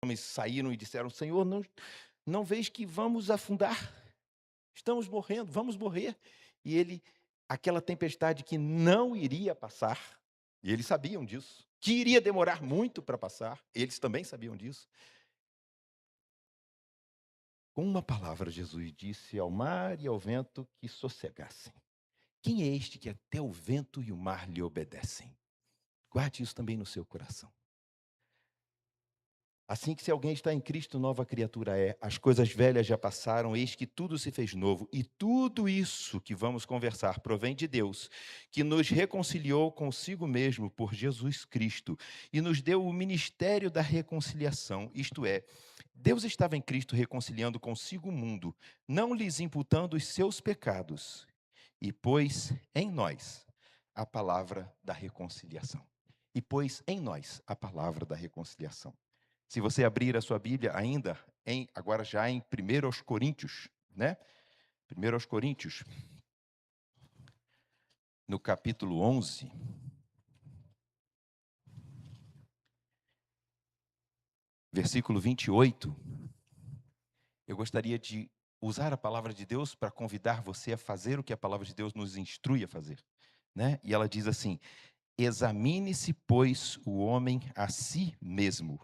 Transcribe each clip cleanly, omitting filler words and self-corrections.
homens saíram e disseram: Senhor, não vês que vamos afundar? Estamos morrendo, vamos morrer. E ele, aquela tempestade que não iria passar, e eles sabiam disso, que iria demorar muito para passar, eles também sabiam disso. Com uma palavra, Jesus disse ao mar e ao vento que sossegassem. Quem é este que até o vento e o mar lhe obedecem? Guarde isso também no seu coração. Assim que se alguém está em Cristo, nova criatura é. As coisas velhas já passaram, eis que tudo se fez novo. E tudo isso que vamos conversar provém de Deus, que nos reconciliou consigo mesmo por Jesus Cristo e nos deu o ministério da reconciliação. Isto é, Deus estava em Cristo reconciliando consigo o mundo, não lhes imputando os seus pecados, e pôs em nós a palavra da reconciliação. E pôs em nós a palavra da reconciliação. Se você abrir a sua Bíblia ainda, agora já em 1 aos Coríntios, né? 1 aos Coríntios, no capítulo 11, versículo 28, eu gostaria de usar a palavra de Deus para convidar você a fazer o que a palavra de Deus nos instrui a fazer, né? E ela diz assim: examine-se, pois, o homem a si mesmo,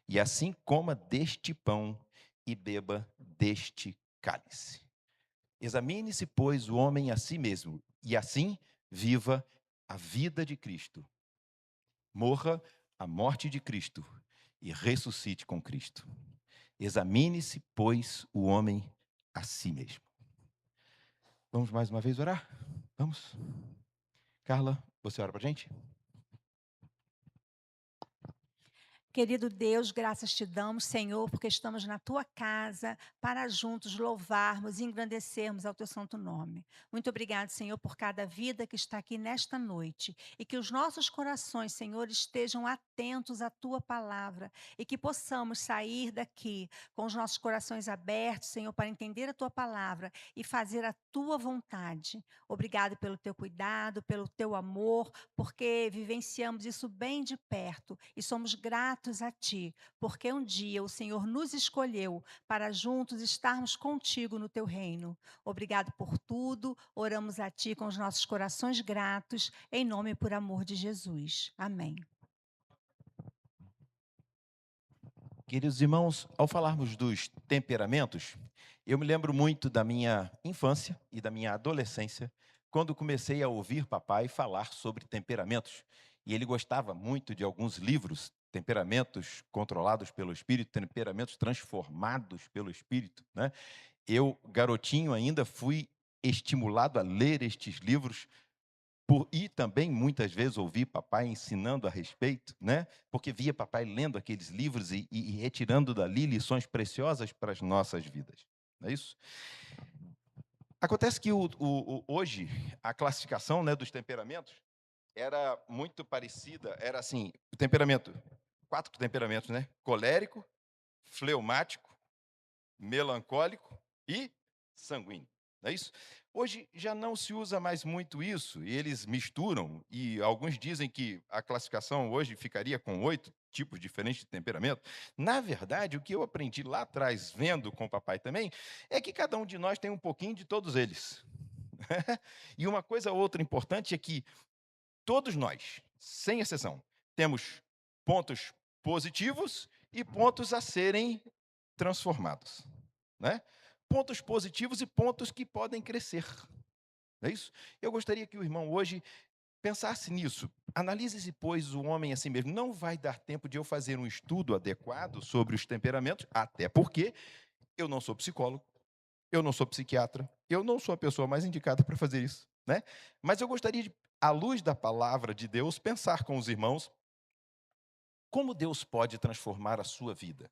e assim coma deste pão e beba deste cálice. Examine-se, pois, o homem a si mesmo, e assim viva a vida de Cristo. Morra a morte de Cristo e ressuscite com Cristo. Examine-se, pois, o homem a si mesmo. Vamos mais uma vez orar? Vamos? Carla, você ora para a gente? Querido Deus, graças te damos, Senhor, porque estamos na tua casa para juntos louvarmos e engrandecermos ao teu santo nome. Muito obrigado, Senhor, por cada vida que está aqui nesta noite e que os nossos corações, Senhor, estejam atentos à tua palavra e que possamos sair daqui com os nossos corações abertos, Senhor, para entender a tua palavra e fazer a tua vontade. Obrigado pelo teu cuidado, pelo teu amor, porque vivenciamos isso bem de perto e somos gratos a Ti, porque um dia o Senhor nos escolheu para juntos estarmos contigo no Teu reino. Obrigado por tudo, oramos a Ti com os nossos corações gratos, em nome e por amor de Jesus. Amém. Queridos irmãos, ao falarmos dos temperamentos, eu me lembro muito da minha infância e da minha adolescência, quando comecei a ouvir papai falar sobre temperamentos. E ele gostava muito de alguns livros, temperamentos controlados pelo Espírito, temperamentos transformados pelo Espírito, né? Eu, garotinho ainda, fui estimulado a ler estes livros e também muitas vezes ouvi papai ensinando a respeito, né? Porque via papai lendo aqueles livros e retirando dali lições preciosas para as nossas vidas. Não é isso? Acontece que hoje a classificação, né, dos temperamentos era muito parecida, era assim, o temperamento, 4 temperamentos, né? Colérico, fleumático, melancólico e sanguíneo, não é isso? Hoje já não se usa mais muito isso, e eles misturam, e alguns dizem que a classificação hoje ficaria com 8 tipos diferentes de temperamento. Na verdade, o que eu aprendi lá atrás, vendo com o papai também, é que cada um de nós tem um pouquinho de todos eles. E uma coisa outra importante é que todos nós, sem exceção, temos pontos positivos e pontos a serem transformados, né? Pontos positivos e pontos que podem crescer. Não é isso? Eu gostaria que o irmão hoje pensasse nisso. Analise-se, pois, o homem a si mesmo. Não vai dar tempo de eu fazer um estudo adequado sobre os temperamentos, até porque eu não sou psicólogo, eu não sou psiquiatra, eu não sou a pessoa mais indicada para fazer isso, né? Mas eu gostaria de, à luz da palavra de Deus, pensar com os irmãos como Deus pode transformar a sua vida.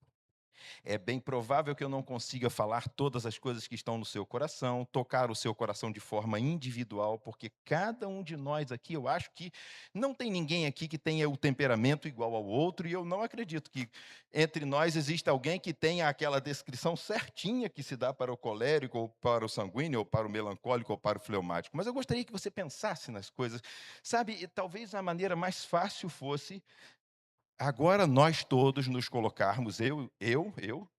É bem provável que eu não consiga falar todas as coisas que estão no seu coração, tocar o seu coração de forma individual, porque cada um de nós aqui, eu acho que não tem ninguém aqui que tenha o temperamento igual ao outro, e eu não acredito que entre nós exista alguém que tenha aquela descrição certinha que se dá para o colérico, ou para o sanguíneo, ou para o melancólico, ou para o fleumático. Mas eu gostaria que você pensasse nas coisas, sabe? E talvez a maneira mais fácil fosse agora nós todos nos colocarmos, eu,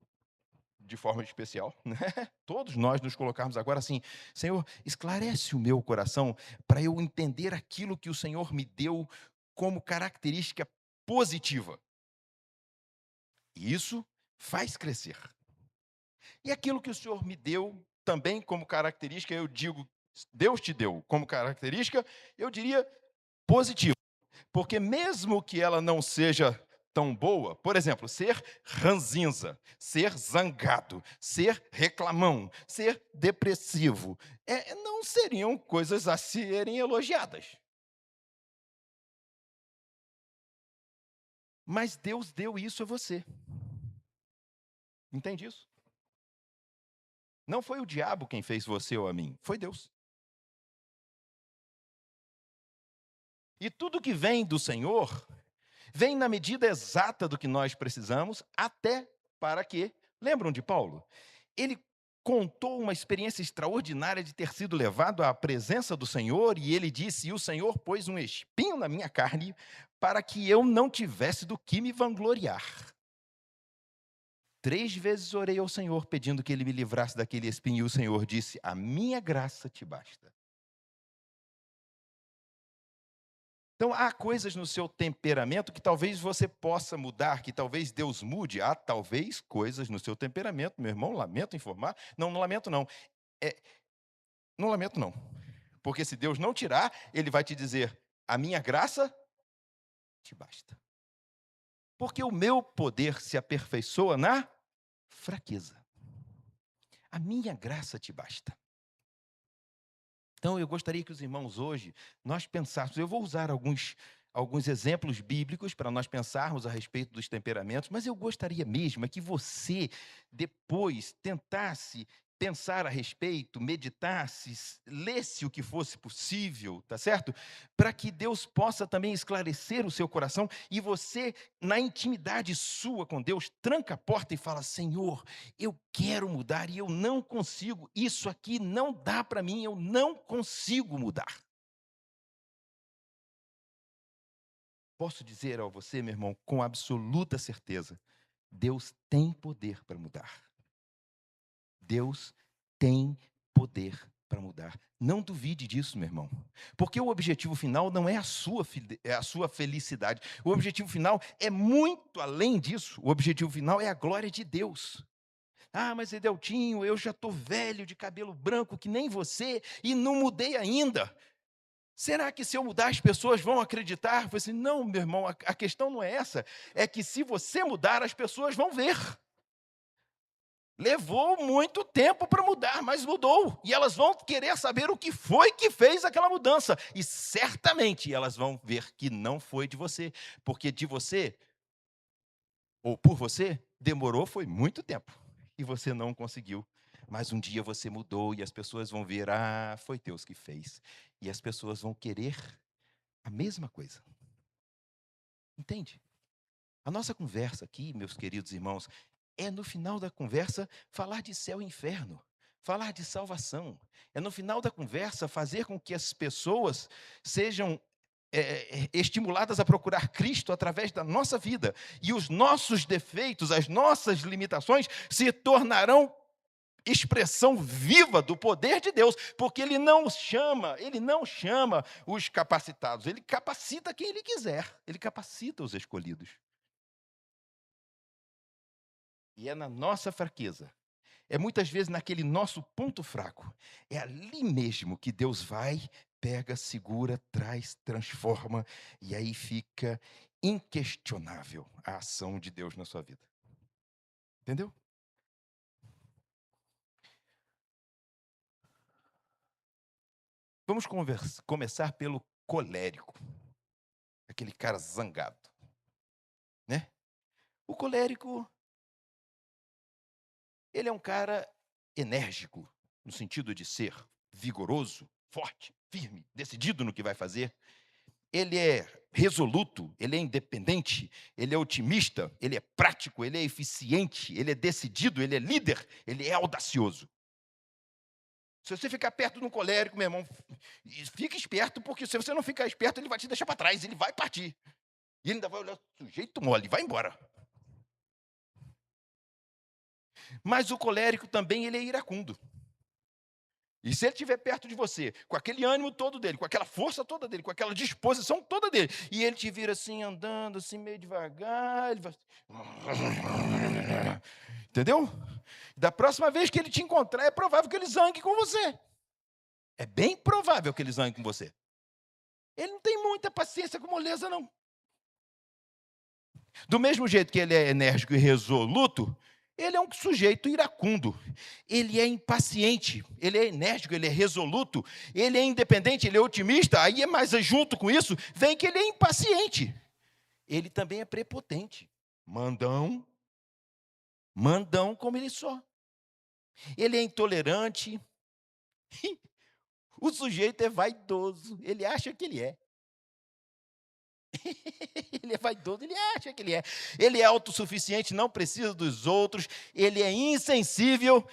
de forma especial, né? Todos nós nos colocarmos agora assim: Senhor, esclarece o meu coração para eu entender aquilo que o Senhor me deu como característica positiva. E isso faz crescer. E aquilo que o Senhor me deu também como característica, eu digo, Deus te deu como característica, eu diria positiva. Porque mesmo que ela não seja tão boa, por exemplo, ser ranzinza, ser zangado, ser reclamão, ser depressivo, não seriam coisas a serem elogiadas. Mas Deus deu isso a você. Entende isso? Não foi o diabo quem fez você ou a mim, foi Deus. E tudo que vem do Senhor, vem na medida exata do que nós precisamos, até para que, lembram de Paulo? Ele contou uma experiência extraordinária de ter sido levado à presença do Senhor, e ele disse: "E o Senhor pôs um espinho na minha carne, para que eu não tivesse do que me vangloriar." 3 vezes orei ao Senhor, pedindo que ele me livrasse daquele espinho, e o Senhor disse: "A minha graça te basta." Então, há coisas no seu temperamento que talvez você possa mudar, que talvez Deus mude. Há talvez coisas no seu temperamento, meu irmão, lamento informar. Não, não lamento não. É, não lamento não. Porque se Deus não tirar, Ele vai te dizer: "A minha graça te basta." Porque o meu poder se aperfeiçoa na fraqueza. A minha graça te basta. Então, eu gostaria que os irmãos hoje, nós pensássemos, eu vou usar alguns exemplos bíblicos para nós pensarmos a respeito dos temperamentos, mas eu gostaria mesmo é que você, depois, tentasse pensar a respeito, meditasse, lesse o que fosse possível, tá certo? Para que Deus possa também esclarecer o seu coração e você, na intimidade sua com Deus, tranca a porta e fala: "Senhor, eu quero mudar e eu não consigo, isso aqui não dá para mim, eu não consigo mudar." Posso dizer a você, meu irmão, com absoluta certeza, Deus tem poder para mudar. Deus tem poder para mudar. Não duvide disso, meu irmão. Porque o objetivo final não é é a sua felicidade. O objetivo final é muito além disso. O objetivo final é a glória de Deus. "Ah, mas Edeltinho, eu já estou velho, de cabelo branco, que nem você, e não mudei ainda. Será que se eu mudar as pessoas vão acreditar?" Eu falei assim: "Não, meu irmão, a questão não é essa. É que se você mudar, as pessoas vão ver. Levou muito tempo para mudar, mas mudou. E elas vão querer saber o que foi que fez aquela mudança. E certamente elas vão ver que não foi de você. Porque de você, ou por você, demorou foi muito tempo. E você não conseguiu. Mas um dia você mudou e as pessoas vão ver: ah, foi Deus que fez. E as pessoas vão querer a mesma coisa. Entende? A nossa conversa aqui, meus queridos irmãos, é no final da conversa falar de céu e inferno, falar de salvação. É no final da conversa fazer com que as pessoas sejam estimuladas a procurar Cristo através da nossa vida. E os nossos defeitos, as nossas limitações se tornarão expressão viva do poder de Deus, porque ele não chama os capacitados, ele capacita quem ele quiser, ele capacita os escolhidos. E é na nossa fraqueza, é muitas vezes naquele nosso ponto fraco, é ali mesmo que Deus vai, pega, segura, traz, transforma, e aí fica inquestionável a ação de Deus na sua vida. Entendeu? Vamos começar pelo colérico, aquele cara zangado, né? O colérico, ele é um cara enérgico, no sentido de ser vigoroso, forte, firme, decidido no que vai fazer. Ele é resoluto, ele é independente, ele é otimista, ele é prático, ele é eficiente, ele é decidido, ele é líder, ele é audacioso. Se você ficar perto de um colérico, meu irmão, fique esperto, porque se você não ficar esperto, ele vai te deixar para trás, ele vai partir. E ele ainda vai olhar o sujeito mole, vai embora. Mas o colérico também, ele é iracundo. E se ele estiver perto de você, com aquele ânimo todo dele, com aquela força toda dele, com aquela disposição toda dele, e ele te vira assim, andando assim, meio devagar, ele vai... Entendeu? Da próxima vez que ele te encontrar, é provável que ele zangue com você. É bem provável que ele zangue com você. Ele não tem muita paciência com moleza, não. Do mesmo jeito que ele é enérgico e resoluto, ele é um sujeito iracundo. Ele é impaciente, ele é enérgico, ele é resoluto, ele é independente, ele é otimista. Aí é mais junto com isso, vem que ele é impaciente. Ele também é prepotente. Mandão como ele só. Ele é intolerante. O sujeito é vaidoso, ele acha que ele é. Ele é vaidoso, ele acha que ele é. Ele é autossuficiente, não precisa dos outros, ele é insensível.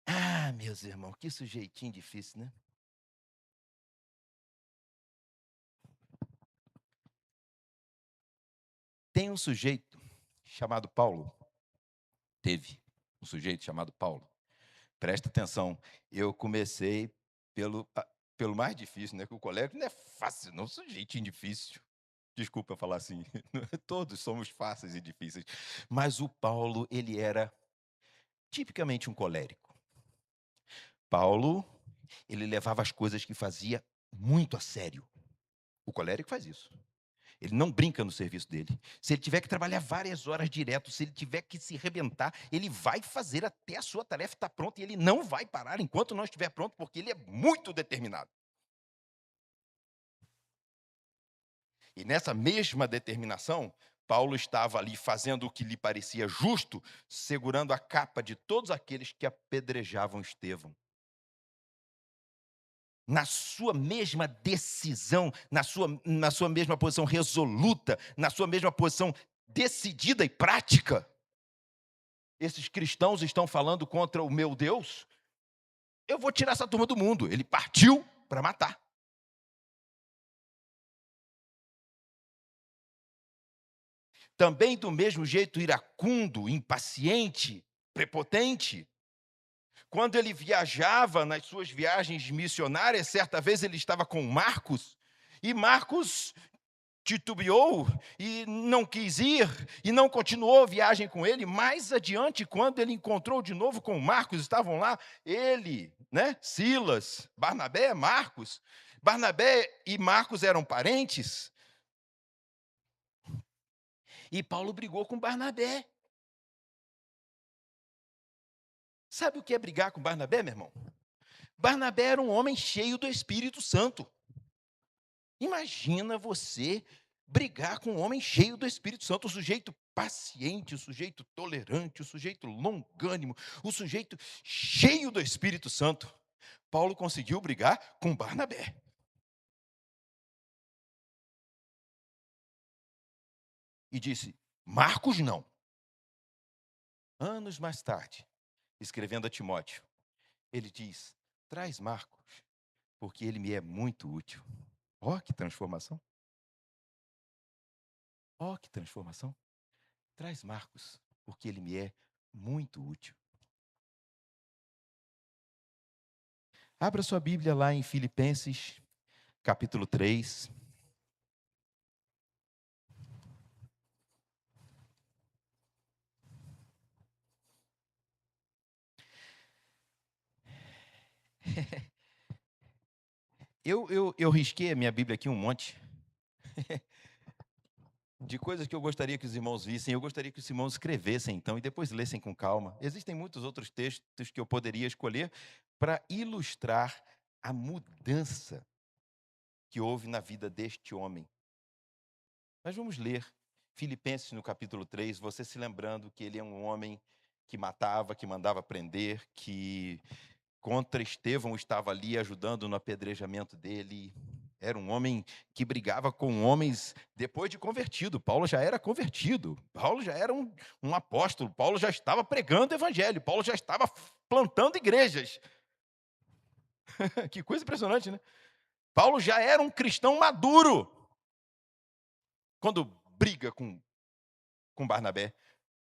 Ah, meus irmãos, que sujeitinho difícil, né? Tem um sujeito chamado Paulo. Teve um sujeito chamado Paulo. Presta atenção, eu comecei pelo mais difícil, né? Que o colérico não é fácil, não, sujeitinho difícil. Desculpa falar assim, todos somos fáceis e difíceis. Mas o Paulo, ele era tipicamente um colérico. Paulo, ele levava as coisas que fazia muito a sério. O colérico faz isso. Ele não brinca no serviço dele. Se ele tiver que trabalhar várias horas direto, se ele tiver que se rebentar, ele vai fazer até a sua tarefa estar pronta e ele não vai parar enquanto não estiver pronto, porque ele é muito determinado. E nessa mesma determinação, Paulo estava ali fazendo o que lhe parecia justo, segurando a capa de todos aqueles que apedrejavam Estevão. Na sua mesma decisão, na sua mesma posição resoluta, na sua mesma posição decidida e prática. Esses cristãos estão falando contra o meu Deus, eu vou tirar essa turma do mundo. Ele partiu para matar. Também do mesmo jeito iracundo, impaciente, prepotente. Quando ele viajava nas suas viagens missionárias, certa vez ele estava com Marcos, e Marcos titubeou e não quis ir, e não continuou a viagem com ele. Mais adiante, quando ele encontrou de novo com Marcos, estavam lá ele, Silas, Barnabé, Marcos. Barnabé e Marcos eram parentes. E Paulo brigou com Barnabé. Sabe o que é brigar com Barnabé, meu irmão? Barnabé era um homem cheio do Espírito Santo. Imagina você brigar com um homem cheio do Espírito Santo, o sujeito paciente, o sujeito tolerante, o sujeito longânimo, o sujeito cheio do Espírito Santo. Paulo conseguiu brigar com Barnabé. E disse: Marcos não. Anos mais tarde, escrevendo a Timóteo, ele diz: traz Marcos, porque ele me é muito útil. Ó, que transformação! Ó, que transformação! Traz Marcos, porque ele me é muito útil. Abra sua Bíblia lá em Filipenses, capítulo 3. Eu risquei a minha Bíblia aqui um monte de coisas que eu gostaria que os irmãos vissem. Eu gostaria que os irmãos escrevessem, então, e depois lessem com calma. Existem muitos outros textos que eu poderia escolher para ilustrar a mudança que houve na vida deste homem. Mas vamos ler Filipenses no capítulo 3, você se lembrando que ele é um homem que matava, que mandava prender, que contra Estevão estava ali ajudando no apedrejamento dele. Era um homem que brigava com homens depois de convertido. Paulo já era convertido. Paulo já era um apóstolo. Paulo já estava pregando o evangelho. Paulo já estava plantando igrejas. Que coisa impressionante, né? Paulo já era um cristão maduro. quando briga com Barnabé.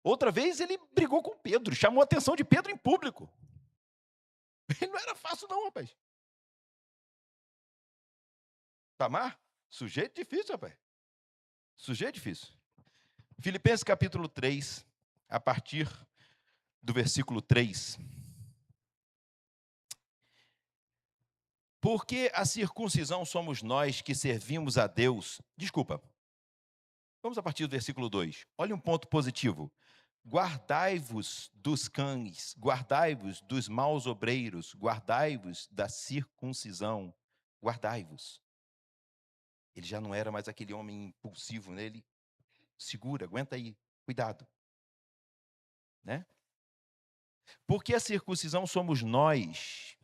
Outra vez ele brigou com Pedro, chamou a atenção de Pedro em público. Não era fácil não, rapaz. Tamar, sujeito difícil, rapaz. Sujeito difícil. Filipenses capítulo 3, a partir do versículo 3. Porque a circuncisão somos nós que servimos a Deus. Desculpa. Vamos a partir do versículo 2. Olha um ponto positivo. Guardai-vos dos cães, guardai-vos dos maus obreiros, guardai-vos da circuncisão, guardai-vos. Ele já não era mais aquele homem impulsivo, né? Ele segura, aguenta aí, cuidado. Né? Porque a circuncisão somos nós,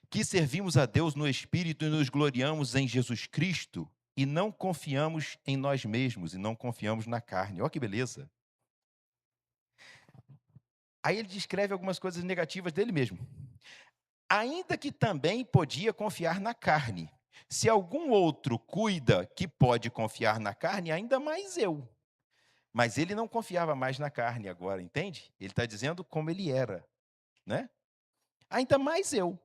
que servimos a Deus no Espírito e nos gloriamos em Jesus Cristo, e não confiamos em nós mesmos, e não confiamos na carne. Olha que beleza. Aí ele descreve algumas coisas negativas dele mesmo. Ainda que também podia confiar na carne. Se algum outro cuida que pode confiar na carne, ainda mais eu. Mas ele não confiava mais na carne agora, entende? Ele está dizendo como ele era, né? Ainda mais eu.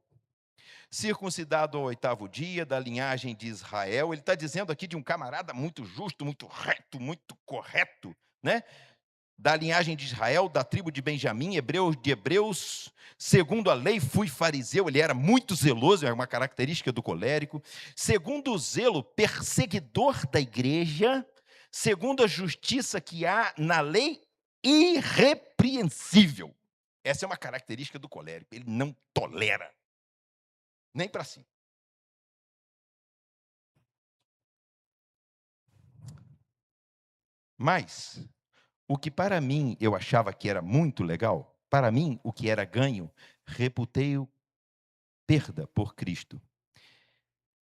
Circuncidado ao 8º dia, da linhagem de Israel. Ele está dizendo aqui de um camarada muito justo, muito reto, muito correto, né? Da linhagem de Israel, da tribo de Benjamim, hebreus de hebreus, segundo a lei fui fariseu, ele era muito zeloso, é uma característica do colérico, segundo o zelo, perseguidor da igreja, segundo a justiça que há na lei, irrepreensível. Essa é uma característica do colérico, ele não tolera, nem para si. Mas o que para mim eu achava que era muito legal, para mim o que era ganho, reputei-o perda por Cristo.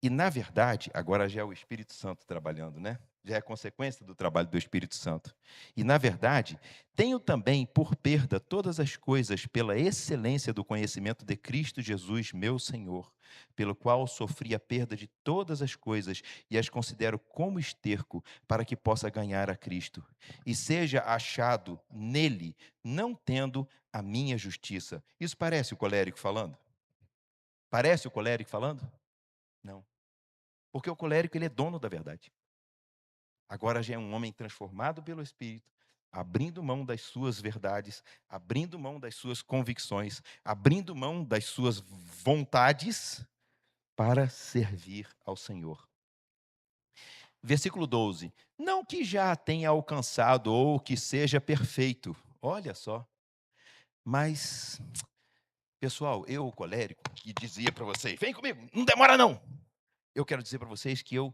E, na verdade, agora já é o Espírito Santo trabalhando, né? Já é consequência do trabalho do Espírito Santo. E, na verdade, tenho também por perda todas as coisas pela excelência do conhecimento de Cristo Jesus, meu Senhor, pelo qual sofri a perda de todas as coisas e as considero como esterco para que possa ganhar a Cristo e seja achado nele, não tendo a minha justiça. Isso parece o colérico falando? Parece o colérico falando? Não. Porque o colérico, ele é dono da verdade. Agora já é um homem transformado pelo Espírito, abrindo mão das suas verdades, abrindo mão das suas convicções, abrindo mão das suas vontades para servir ao Senhor. Versículo 12. Não que já tenha alcançado ou que seja perfeito. Olha só. Mas, pessoal, eu, o colérico, que dizia para vocês, vem comigo, não demora não. Eu quero dizer para vocês que eu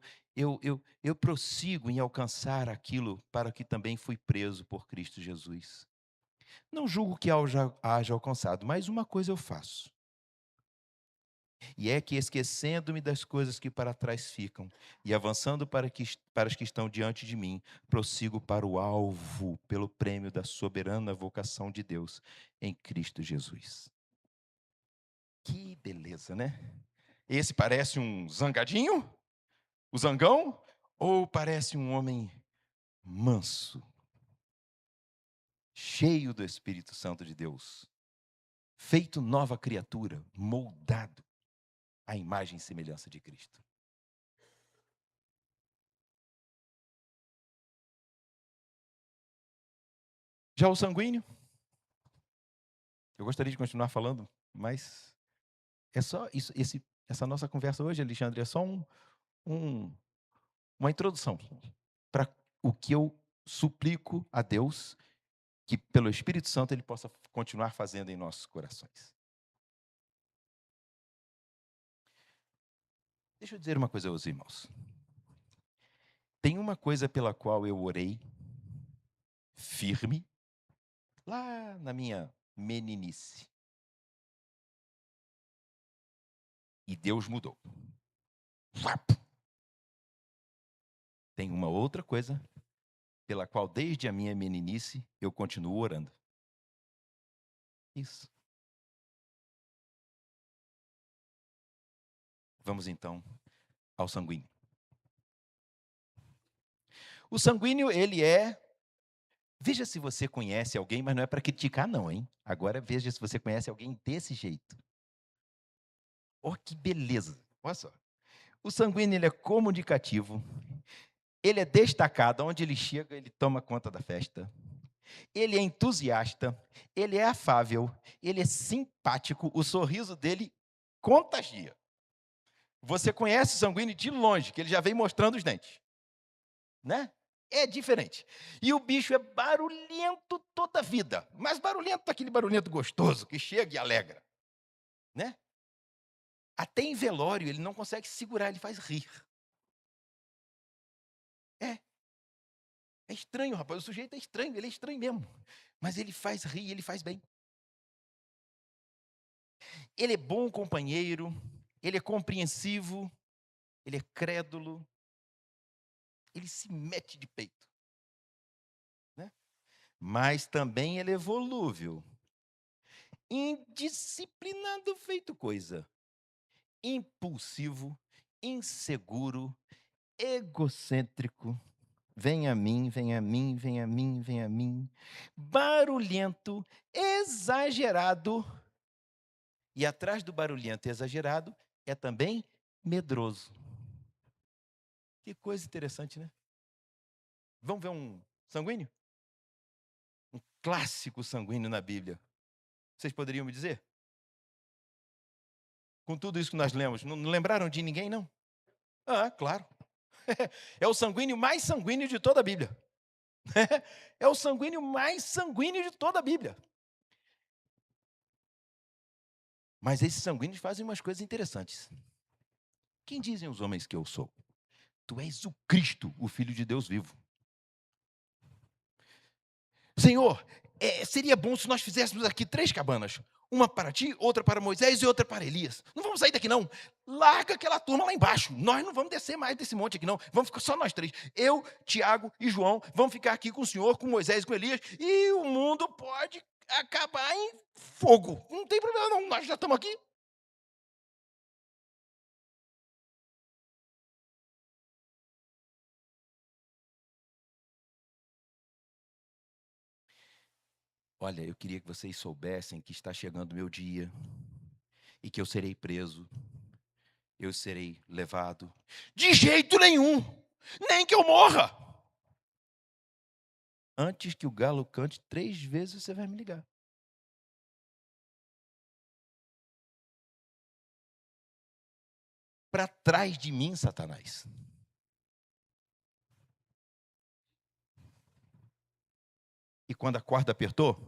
prossigo em alcançar aquilo para que também fui preso por Cristo Jesus. Não julgo que haja alcançado, mas uma coisa eu faço. E é que, esquecendo-me das coisas que para trás ficam e avançando para as que estão diante de mim, prossigo para o alvo, pelo prêmio da soberana vocação de Deus em Cristo Jesus. Que beleza, né? Esse parece um zangadinho? O zangão? Ou parece um homem manso, cheio do Espírito Santo de Deus, feito nova criatura, moldado à imagem e semelhança de Cristo? Já o sanguíneo? Eu gostaria de continuar falando, mas é só isso, essa nossa conversa hoje, Alexandre, é só uma introdução para o que eu suplico a Deus que, pelo Espírito Santo, Ele possa continuar fazendo em nossos corações. Deixa eu dizer uma coisa aos irmãos. Tem uma coisa pela qual eu orei firme, lá na minha meninice. E Deus mudou. Vap! Tem uma outra coisa pela qual, desde a minha meninice, eu continuo orando. Isso. Vamos então ao sanguíneo. O sanguíneo, ele é... Veja se você conhece alguém, mas não é para criticar não, hein? Agora veja se você conhece alguém desse jeito. Olha que beleza. Olha só. O sanguíneo, ele é comunicativo. Ele é destacado. Onde ele chega, ele toma conta da festa. Ele é entusiasta. Ele é afável. Ele é simpático. O sorriso dele contagia. Você conhece o sanguíneo de longe, que ele já vem mostrando os dentes. Né? É diferente. E o bicho é barulhento toda a vida. Mas barulhento, aquele barulhento gostoso, que chega e alegra. Né? Até em velório ele não consegue segurar, ele faz rir. É. É estranho, rapaz. O sujeito é estranho, ele é estranho mesmo. Mas ele faz rir, ele faz bem. Ele é bom companheiro, ele é compreensivo, ele é crédulo, ele se mete de peito. Né? Mas também ele é volúvel, indisciplinado feito coisa, impulsivo, inseguro, egocêntrico. Vem a mim, vem a mim, vem a mim, vem a mim. Barulhento, exagerado. E atrás do barulhento e exagerado é também medroso. Que coisa interessante, né? Vamos ver um sanguíneo? Um clássico sanguíneo na Bíblia. Vocês poderiam me dizer? Com tudo isso que nós lemos, não lembraram de ninguém, não? Ah, claro. É o sanguíneo mais sanguíneo de toda a Bíblia. É o sanguíneo mais sanguíneo de toda a Bíblia. Mas esses sanguíneos fazem umas coisas interessantes. Quem dizem os homens que eu sou? Tu és o Cristo, o Filho de Deus vivo. Senhor, seria bom se nós fizéssemos aqui 3 cabanas. Uma para ti, outra para Moisés e outra para Elias. Não vamos sair daqui, não. Larga aquela turma lá embaixo. Nós não vamos descer mais desse monte aqui, não. Vamos ficar só nós 3. Eu, Tiago e João, vamos ficar aqui com o Senhor, com Moisés e com Elias. E o mundo pode acabar em fogo. Não tem problema, não. Nós já estamos aqui. Olha, eu queria que vocês soubessem que está chegando o meu dia e que eu serei preso, eu serei levado. De jeito nenhum! Nem que eu morra! Antes que o galo cante 3 vezes, você vai me ligar. Para trás de mim, Satanás. E quando a corda apertou,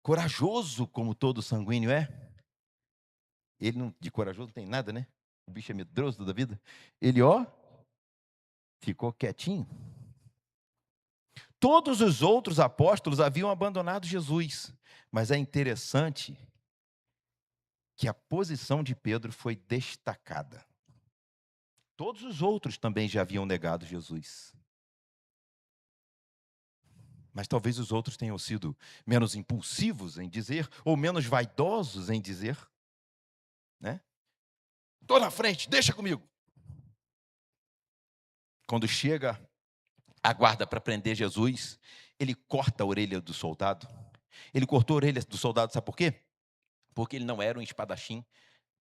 corajoso como todo sanguíneo é, ele não, de corajoso não tem nada, né? O bicho é medroso da vida. Ele, ficou quietinho. Todos os outros apóstolos haviam abandonado Jesus. Mas é interessante que a posição de Pedro foi destacada. Todos os outros também já haviam negado Jesus. Mas talvez os outros tenham sido menos impulsivos em dizer, ou menos vaidosos em dizer, né? Estou na frente, deixa comigo. Quando chega a guarda para prender Jesus, ele corta a orelha do soldado. Ele cortou a orelha do soldado, sabe por quê? Porque ele não era um espadachim.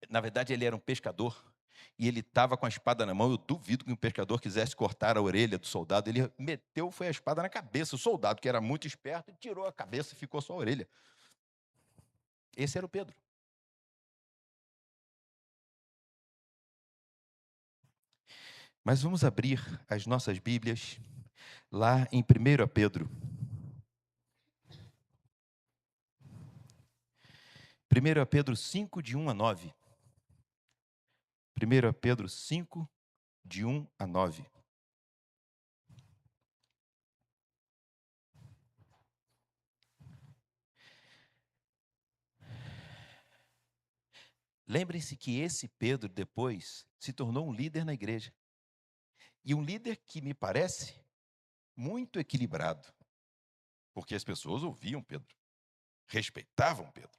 Na verdade, ele era um pescador. E ele estava com a espada na mão. Eu duvido que um pescador quisesse cortar a orelha do soldado. Ele meteu, foi a espada na cabeça. O soldado, que era muito esperto, tirou a cabeça e ficou só a orelha. Esse era o Pedro. Mas vamos abrir as nossas Bíblias lá em 1 Pedro. 1 Pedro 5, de 1 a 9. 1 Pedro 5, de 1 a 9. Lembrem-se que esse Pedro depois se tornou um líder na igreja. E um líder que me parece muito equilibrado. Porque as pessoas ouviam Pedro, respeitavam Pedro.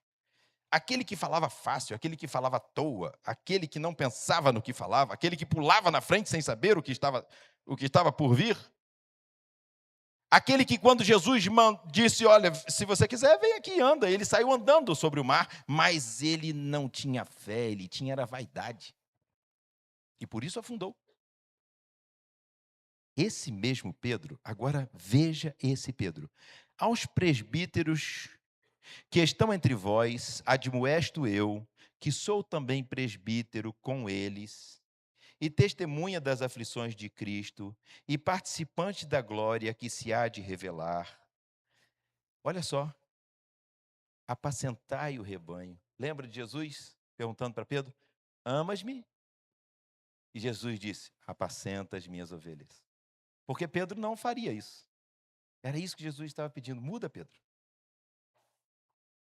aquele que falava fácil, aquele que falava à toa, aquele que não pensava no que falava, aquele que pulava na frente sem saber o que estava por vir, aquele que quando Jesus disse, olha, se você quiser, vem aqui e anda, ele saiu andando sobre o mar, mas ele não tinha fé, ele tinha era vaidade, e por isso afundou. Esse mesmo Pedro, agora veja esse Pedro, aos presbíteros que estão entre vós, admoesto eu, que sou também presbítero com eles, e testemunha das aflições de Cristo, e participante da glória que se há de revelar. Olha só, apacentai o rebanho. Lembra de Jesus perguntando para Pedro: amas-me? E Jesus disse: apacenta as minhas ovelhas. Porque Pedro não faria isso. Era isso que Jesus estava pedindo. Muda, Pedro.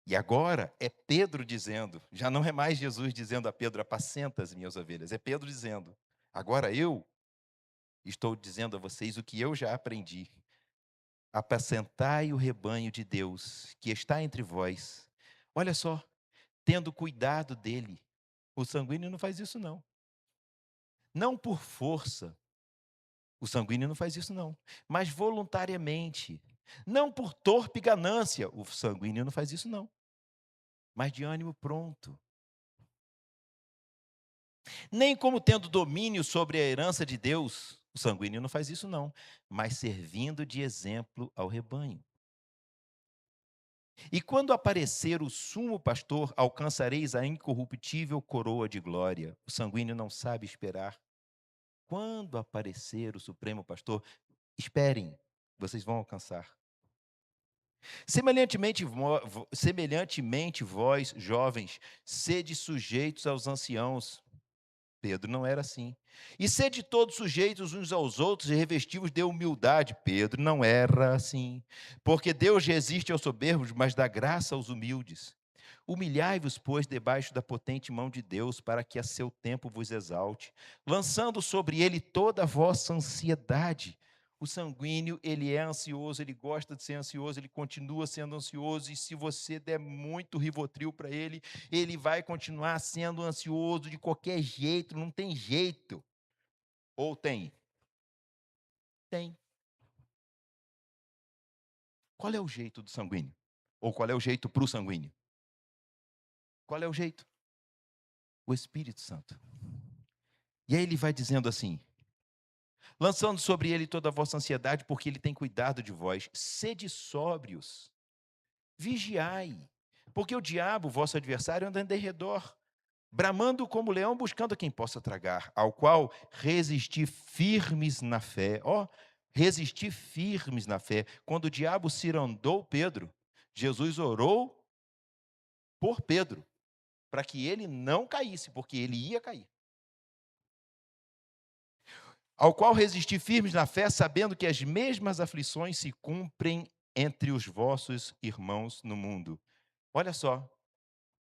E agora é Pedro dizendo, já não é mais Jesus dizendo a Pedro: apacenta as minhas ovelhas. É Pedro dizendo: agora eu estou dizendo a vocês o que eu já aprendi. Apacentai o rebanho de Deus que está entre vós. Olha só, tendo cuidado dele. O sanguíneo não faz isso, não. Não por força. O sanguíneo não faz isso, não. Mas voluntariamente. Não por torpe ganância. O sanguíneo não faz isso, não. Mas de ânimo pronto. Nem como tendo domínio sobre a herança de Deus. O sanguíneo não faz isso, não. Mas servindo de exemplo ao rebanho. E quando aparecer o sumo pastor, alcançareis a incorruptível coroa de glória. O sanguíneo não sabe esperar. Quando aparecer o supremo pastor, esperem, vocês vão alcançar. Semelhantemente vós, jovens, sede sujeitos aos anciãos. Pedro não era assim. E sede todos sujeitos uns aos outros e revestivos de humildade. Pedro não era assim. Porque Deus resiste aos soberbos, mas dá graça aos humildes. Humilhai-vos, pois, debaixo da potente mão de Deus, para que a seu tempo vos exalte, lançando sobre ele toda a vossa ansiedade. O sanguíneo, ele é ansioso, ele gosta de ser ansioso, ele continua sendo ansioso, e se você der muito Rivotril para ele, ele vai continuar sendo ansioso de qualquer jeito, não tem jeito. Ou tem? Tem. Qual é o jeito do sanguíneo? Ou qual é o jeito para o sanguíneo? Qual é o jeito? O Espírito Santo. E aí ele vai dizendo assim: lançando sobre ele toda a vossa ansiedade, porque ele tem cuidado de vós. Sede sóbrios, vigiai, porque o diabo, vosso adversário, anda em derredor, bramando como leão, buscando a quem possa tragar, ao qual resistir firmes na fé. Ó, resistir firmes na fé. Quando o diabo cirandou Pedro, Jesus orou por Pedro, para que ele não caísse, porque ele ia cair. Ao qual resistir firmes na fé, sabendo que as mesmas aflições se cumprem entre os vossos irmãos no mundo. Olha só,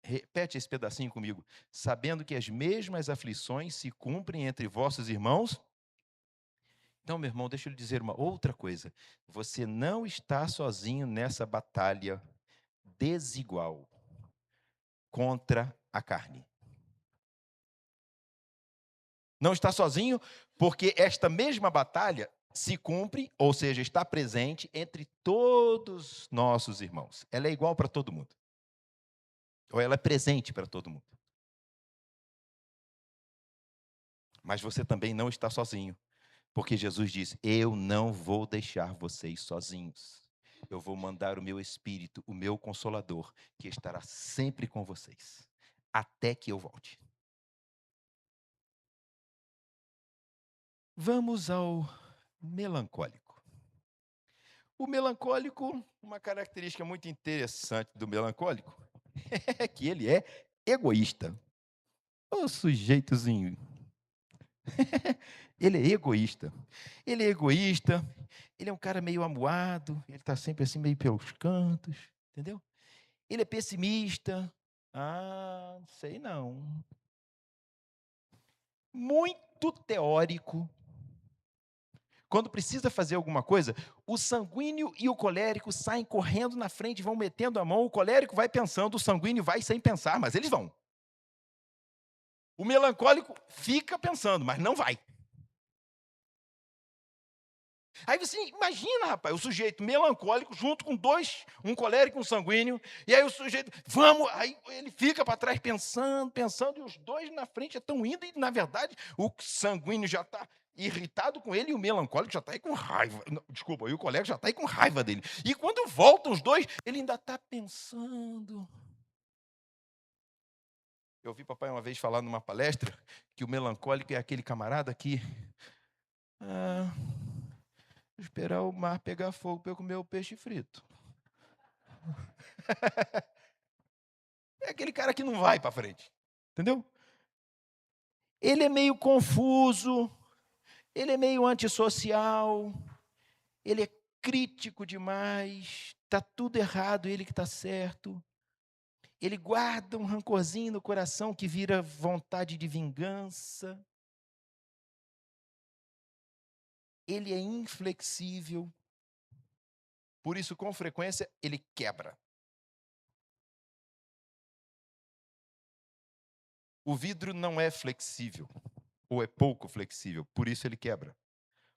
repete esse pedacinho comigo. Sabendo que as mesmas aflições se cumprem entre vossos irmãos. Então, meu irmão, deixa eu lhe dizer uma outra coisa. Você não está sozinho nessa batalha desigual contra a carne. Não está sozinho, porque esta mesma batalha se cumpre, ou seja, está presente entre todos nossos irmãos. Ela é igual para todo mundo. Ou ela é presente para todo mundo. Mas você também não está sozinho, porque Jesus disse: eu não vou deixar vocês sozinhos. Eu vou mandar o meu Espírito, o meu Consolador, que estará sempre com vocês, até que eu volte. Vamos ao melancólico. O melancólico, uma característica muito interessante do melancólico, é que ele é egoísta. O sujeitozinho. Ele é egoísta. Ele é egoísta, ele é um cara meio amuado, ele está sempre assim, meio pelos cantos, entendeu? Ele é pessimista. Ah, sei não. Muito teórico. quando precisa fazer alguma coisa, o sanguíneo e o colérico saem correndo na frente, vão metendo a mão, o colérico vai pensando, o sanguíneo vai sem pensar, mas eles vão. O melancólico fica pensando, mas não vai. Aí você imagina, rapaz, o sujeito melancólico junto com dois, um colérico e um sanguíneo, e aí o sujeito, vamos, aí ele fica para trás pensando, e os dois na frente estão indo, e na verdade o sanguíneo já está irritado com ele, e o melancólico já está aí com raiva. Não, desculpa, e o colérico já está aí com raiva dele. E quando voltam os dois, ele ainda está pensando. Eu ouvi papai uma vez falar numa palestra que o melancólico é aquele camarada que... esperar o mar pegar fogo para eu comer o peixe frito. É aquele cara que não vai para frente. Entendeu? Ele é meio confuso, ele é meio antissocial, ele é crítico demais, está tudo errado, ele que está certo. Ele guarda um rancorzinho no coração que vira vontade de vingança. Ele é inflexível. Por isso, com frequência, ele quebra. O vidro não é flexível, ou é pouco flexível, por isso ele quebra.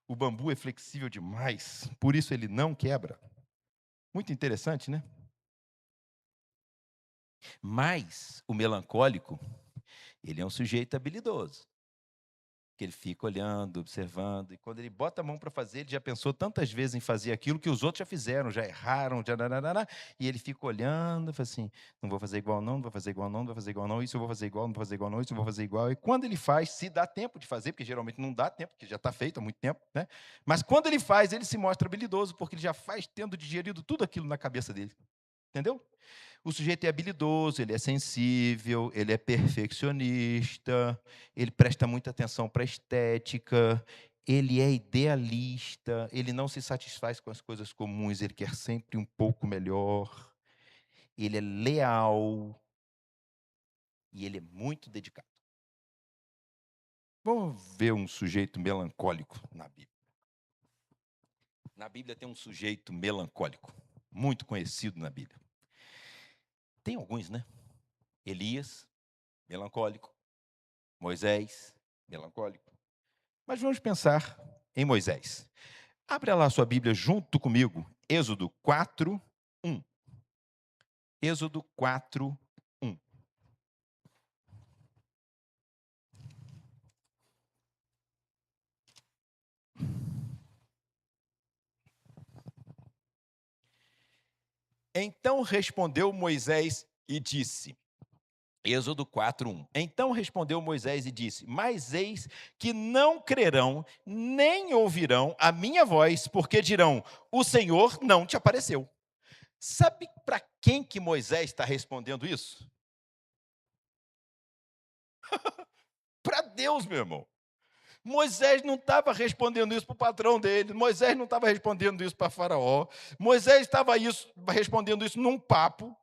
O bambu é flexível demais, por isso ele não quebra. Muito interessante, né? Mas o melancólico, ele é um sujeito habilidoso. Que ele fica olhando, observando, e quando ele bota a mão para fazer, ele já pensou tantas vezes em fazer aquilo que os outros já fizeram, já erraram, e ele fica olhando, fala assim, não vou fazer igual não, não vou fazer igual não, não vou fazer igual não, isso eu vou fazer igual, não vou fazer igual não, isso eu vou fazer igual. E quando ele faz, se dá tempo de fazer, porque geralmente não dá tempo, porque já está feito há muito tempo, né? Mas quando ele faz, ele se mostra habilidoso, porque ele já faz tendo digerido tudo aquilo na cabeça dele. Entendeu? O sujeito é habilidoso, ele é sensível, ele é perfeccionista, ele presta muita atenção para a estética, ele é idealista, ele não se satisfaz com as coisas comuns, ele quer sempre um pouco melhor, ele é leal e ele é muito dedicado. Vamos ver um sujeito melancólico na Bíblia. Na Bíblia tem um sujeito melancólico, muito conhecido na Bíblia. Tem alguns, né? Elias, melancólico. Moisés, melancólico. Mas vamos pensar em Moisés. Abre lá a sua Bíblia junto comigo, Êxodo 4, 1. Êxodo 4, 1. Então respondeu Moisés e disse, Êxodo 4, 1. Então respondeu Moisés e disse, mas eis que não crerão, nem ouvirão a minha voz, porque dirão, o Senhor não te apareceu. Sabe para quem que Moisés está respondendo isso? Para Deus, meu irmão. Moisés não estava respondendo isso para o patrão dele, Moisés não estava respondendo isso para Faraó, Moisés estava respondendo isso num papo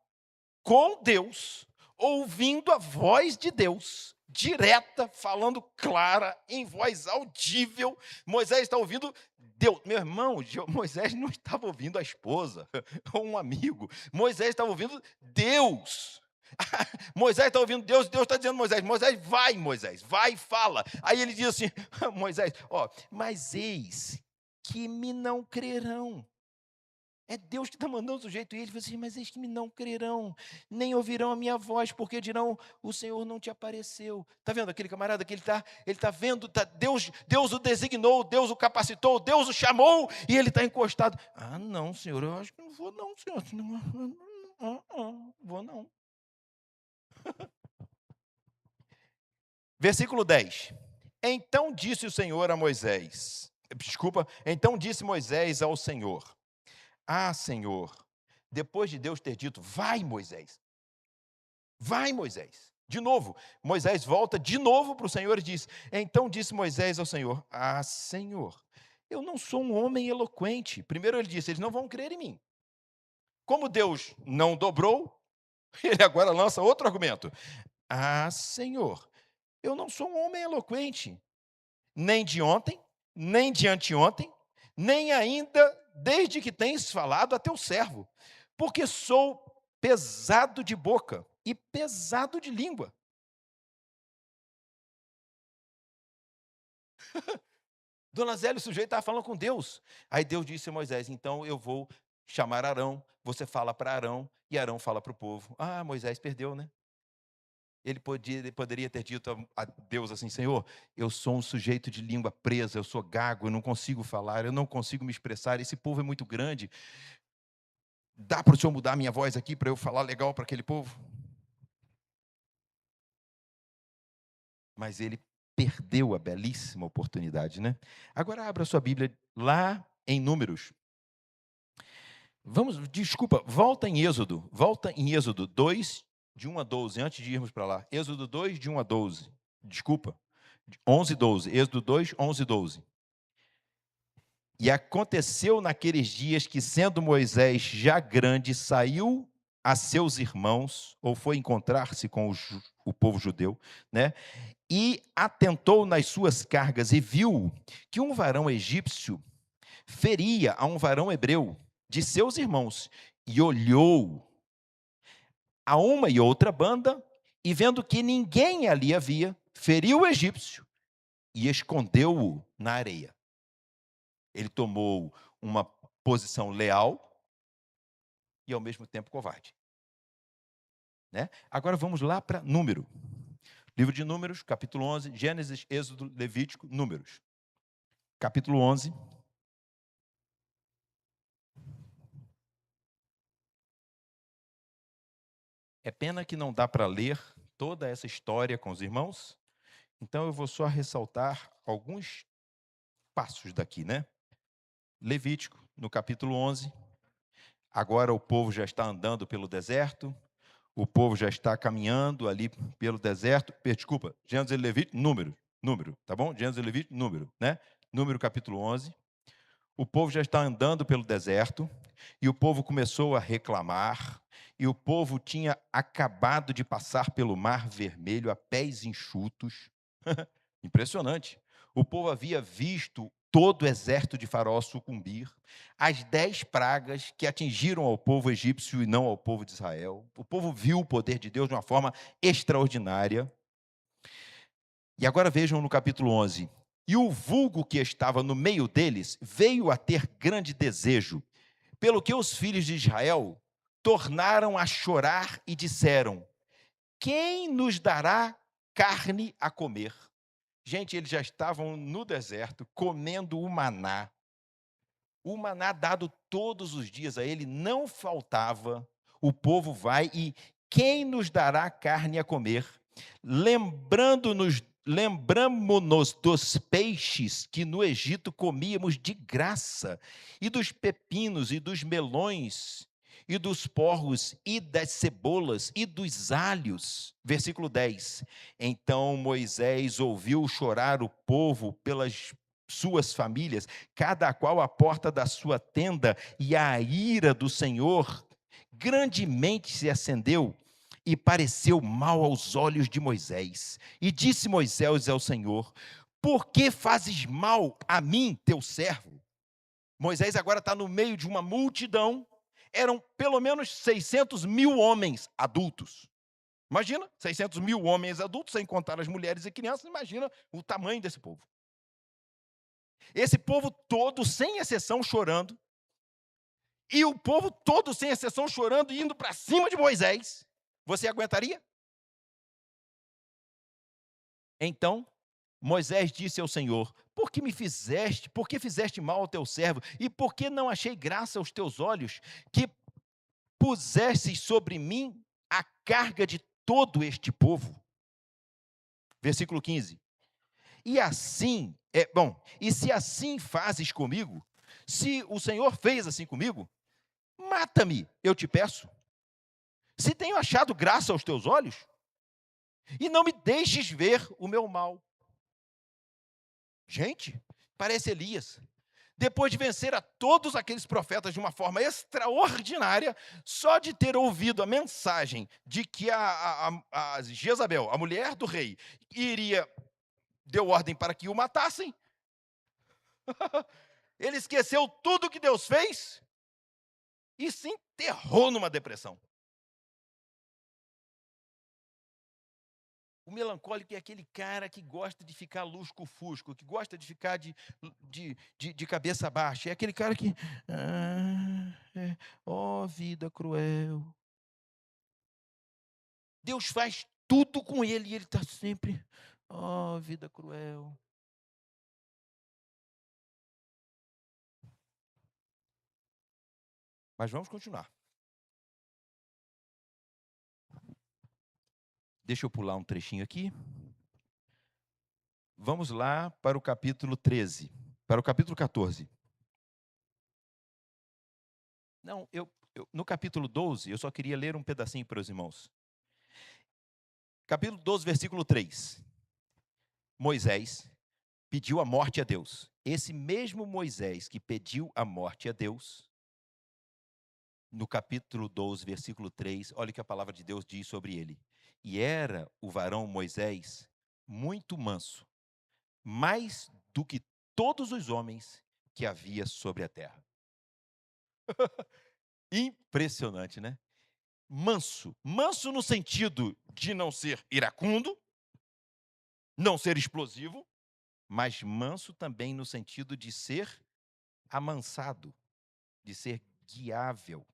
com Deus, ouvindo a voz de Deus, direta, falando clara, em voz audível. Moisés está ouvindo Deus. Meu irmão, Moisés não estava ouvindo a esposa ou um amigo, Moisés estava ouvindo Deus. Moisés está ouvindo Deus, Deus está dizendo a Moisés, vai e fala. Aí ele diz assim, Moisés, mas eis que me não crerão. É Deus que está mandando o sujeito, e ele fala assim, mas eis que me não crerão, nem ouvirão a minha voz, porque dirão, o Senhor não te apareceu. Está vendo aquele camarada que ele está vendo, Deus o designou, Deus o capacitou, Deus o chamou, e ele está encostado. Ah, não, Senhor, eu acho que não vou não, Senhor. Não vou não. Versículo 10. Então disse o Senhor a Moisés, então disse Moisés ao Senhor, Senhor, depois de Deus ter dito, vai Moisés, de novo, Moisés volta de novo para o Senhor e diz, então disse Moisés ao Senhor, Senhor, eu não sou um homem eloquente. Primeiro ele disse, eles não vão crer em mim. Como Deus não dobrou, ele agora lança outro argumento, Senhor, eu não sou um homem eloquente, nem de ontem, nem de anteontem, nem ainda desde que tens falado a teu servo, porque sou pesado de boca e pesado de língua. Dona Zélia, o sujeito estava falando com Deus. Aí Deus disse a Moisés: então eu vou chamar Arão, você fala para Arão, e Arão fala para o povo. Ah, Moisés perdeu, né? Ele poderia ter dito a Deus assim: Senhor, eu sou um sujeito de língua presa, eu sou gago, eu não consigo falar, eu não consigo me expressar, esse povo é muito grande. Dá para o Senhor mudar a minha voz aqui para eu falar legal para aquele povo? Mas ele perdeu a belíssima oportunidade, né? Agora abra sua Bíblia lá em Números. Volta em Êxodo 2, de 1 a 12, antes de irmos para lá. Êxodo 2, de 1 a 12. Desculpa, 11 e 12. Êxodo 2, 11 e 12. E aconteceu naqueles dias que, sendo Moisés já grande, saiu a seus irmãos, ou foi encontrar-se com o povo judeu, né? E atentou nas suas cargas e viu que um varão egípcio feria a um varão hebreu de seus irmãos, e olhou a uma e outra banda, e vendo que ninguém ali havia, feriu o egípcio e escondeu-o na areia. Ele tomou uma posição leal e, ao mesmo tempo, covarde. Né? Agora vamos lá para Número. Livro de Números, capítulo 11, Gênesis, Êxodo, Levítico, Números. Capítulo 11. É pena que não dá para ler toda essa história com os irmãos, então eu vou só ressaltar alguns passos daqui, né? Levítico, no capítulo 11. Agora o povo já está andando pelo deserto, o povo já está caminhando ali pelo deserto. Desculpa, Gênesis e Levítico, número, tá bom? Gênesis e Levítico, número, né? Número capítulo 11. O povo já está andando pelo deserto, e o povo começou a reclamar, e o povo tinha acabado de passar pelo Mar Vermelho a pés enxutos. Impressionante. O povo havia visto todo o exército de Faraó sucumbir, as 10 pragas que atingiram ao povo egípcio e não ao povo de Israel. O povo viu o poder de Deus de uma forma extraordinária. E agora vejam no capítulo 11. E o vulgo que estava no meio deles veio a ter grande desejo, pelo que os filhos de Israel tornaram a chorar e disseram: quem nos dará carne a comer? Gente, eles já estavam no deserto comendo o maná. O maná dado todos os dias a ele não faltava. O povo vai e quem nos dará carne a comer? Lembramo-nos dos peixes que no Egito comíamos de graça, e dos pepinos, e dos melões, e dos porros, e das cebolas, e dos alhos. Versículo 10. Então Moisés ouviu chorar o povo pelas suas famílias, cada qual à porta da sua tenda, e a ira do Senhor grandemente se acendeu, e pareceu mal aos olhos de Moisés. E disse Moisés ao Senhor: por que fazes mal a mim, teu servo? Moisés agora está no meio de uma multidão, eram pelo menos 600 mil homens adultos. Imagina, 600 mil homens adultos, sem contar as mulheres e crianças, imagina o tamanho desse povo. Esse povo todo, sem exceção, chorando, e o povo todo, sem exceção, chorando e indo para cima de Moisés. Você aguentaria? Então, Moisés disse ao Senhor: por que fizeste mal ao teu servo? E por que não achei graça aos teus olhos, que pusesses sobre mim a carga de todo este povo? Versículo 15. E se assim fazes comigo, se o Senhor fez assim comigo, mata-me, eu te peço. Se tenho achado graça aos teus olhos, e não me deixes ver o meu mal. Gente, parece Elias. Depois de vencer a todos aqueles profetas de uma forma extraordinária, só de ter ouvido a mensagem de que a Jezabel, a mulher do rei, deu ordem para que o matassem, Ele esqueceu tudo que Deus fez e se enterrou numa depressão. O melancólico é aquele cara que gosta de ficar lusco-fusco, que gosta de ficar de cabeça baixa. É aquele cara que... ó, vida cruel. Deus faz tudo com ele e ele está sempre... ó, vida cruel. Mas vamos continuar. Deixa eu pular um trechinho aqui. Vamos lá para o capítulo 13. Para o capítulo 14. Não, no capítulo 12, eu só queria ler um pedacinho para os irmãos. Capítulo 12, versículo 3. Moisés pediu a morte a Deus. Esse mesmo Moisés que pediu a morte a Deus, no capítulo 12, versículo 3, olha o que a palavra de Deus diz sobre ele. E era o varão Moisés muito manso, mais do que todos os homens que havia sobre a terra. Impressionante, né? Manso. Manso no sentido de não ser iracundo, não ser explosivo, mas manso também no sentido de ser amansado, de ser guiável.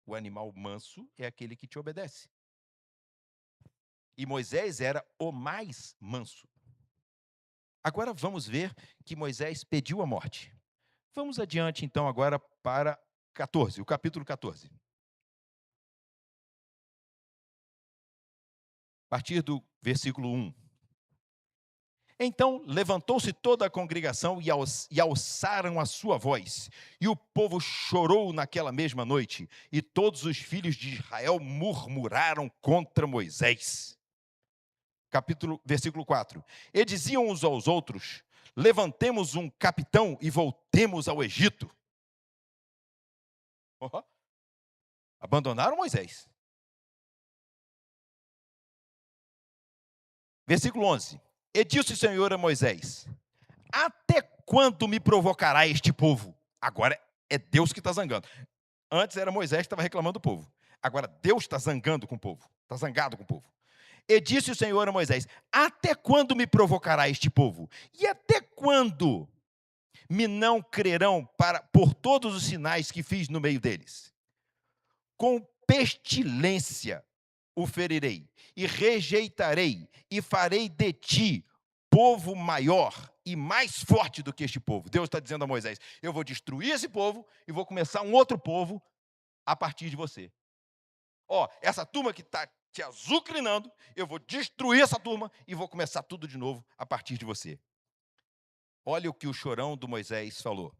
O animal manso é aquele que te obedece. E Moisés era o mais manso. Agora vamos ver que Moisés pediu a morte. Vamos adiante, então, agora para 14, o capítulo 14. A partir do versículo 1. Então levantou-se toda a congregação e alçaram a sua voz. E o povo chorou naquela mesma noite. E todos os filhos de Israel murmuraram contra Moisés. Versículo 4. E diziam uns aos outros: levantemos um capitão e voltemos ao Egito. Abandonaram Moisés. Versículo 11. E disse o Senhor a Moisés: até quando me provocará este povo? Agora é Deus que está zangando. Antes era Moisés que estava reclamando do povo. Agora Deus está zangando com o povo. Está zangado com o povo. E disse o Senhor a Moisés: até quando me provocará este povo? E até quando me não crerão por todos os sinais que fiz no meio deles? Com pestilência o ferirei, e rejeitarei, e farei de ti povo maior e mais forte do que este povo. Deus está dizendo a Moisés: eu vou destruir esse povo e vou começar um outro povo a partir de você. Essa turma que está te azucrinando, eu vou destruir essa turma e vou começar tudo de novo a partir de você. Olha o que o chorão do Moisés falou.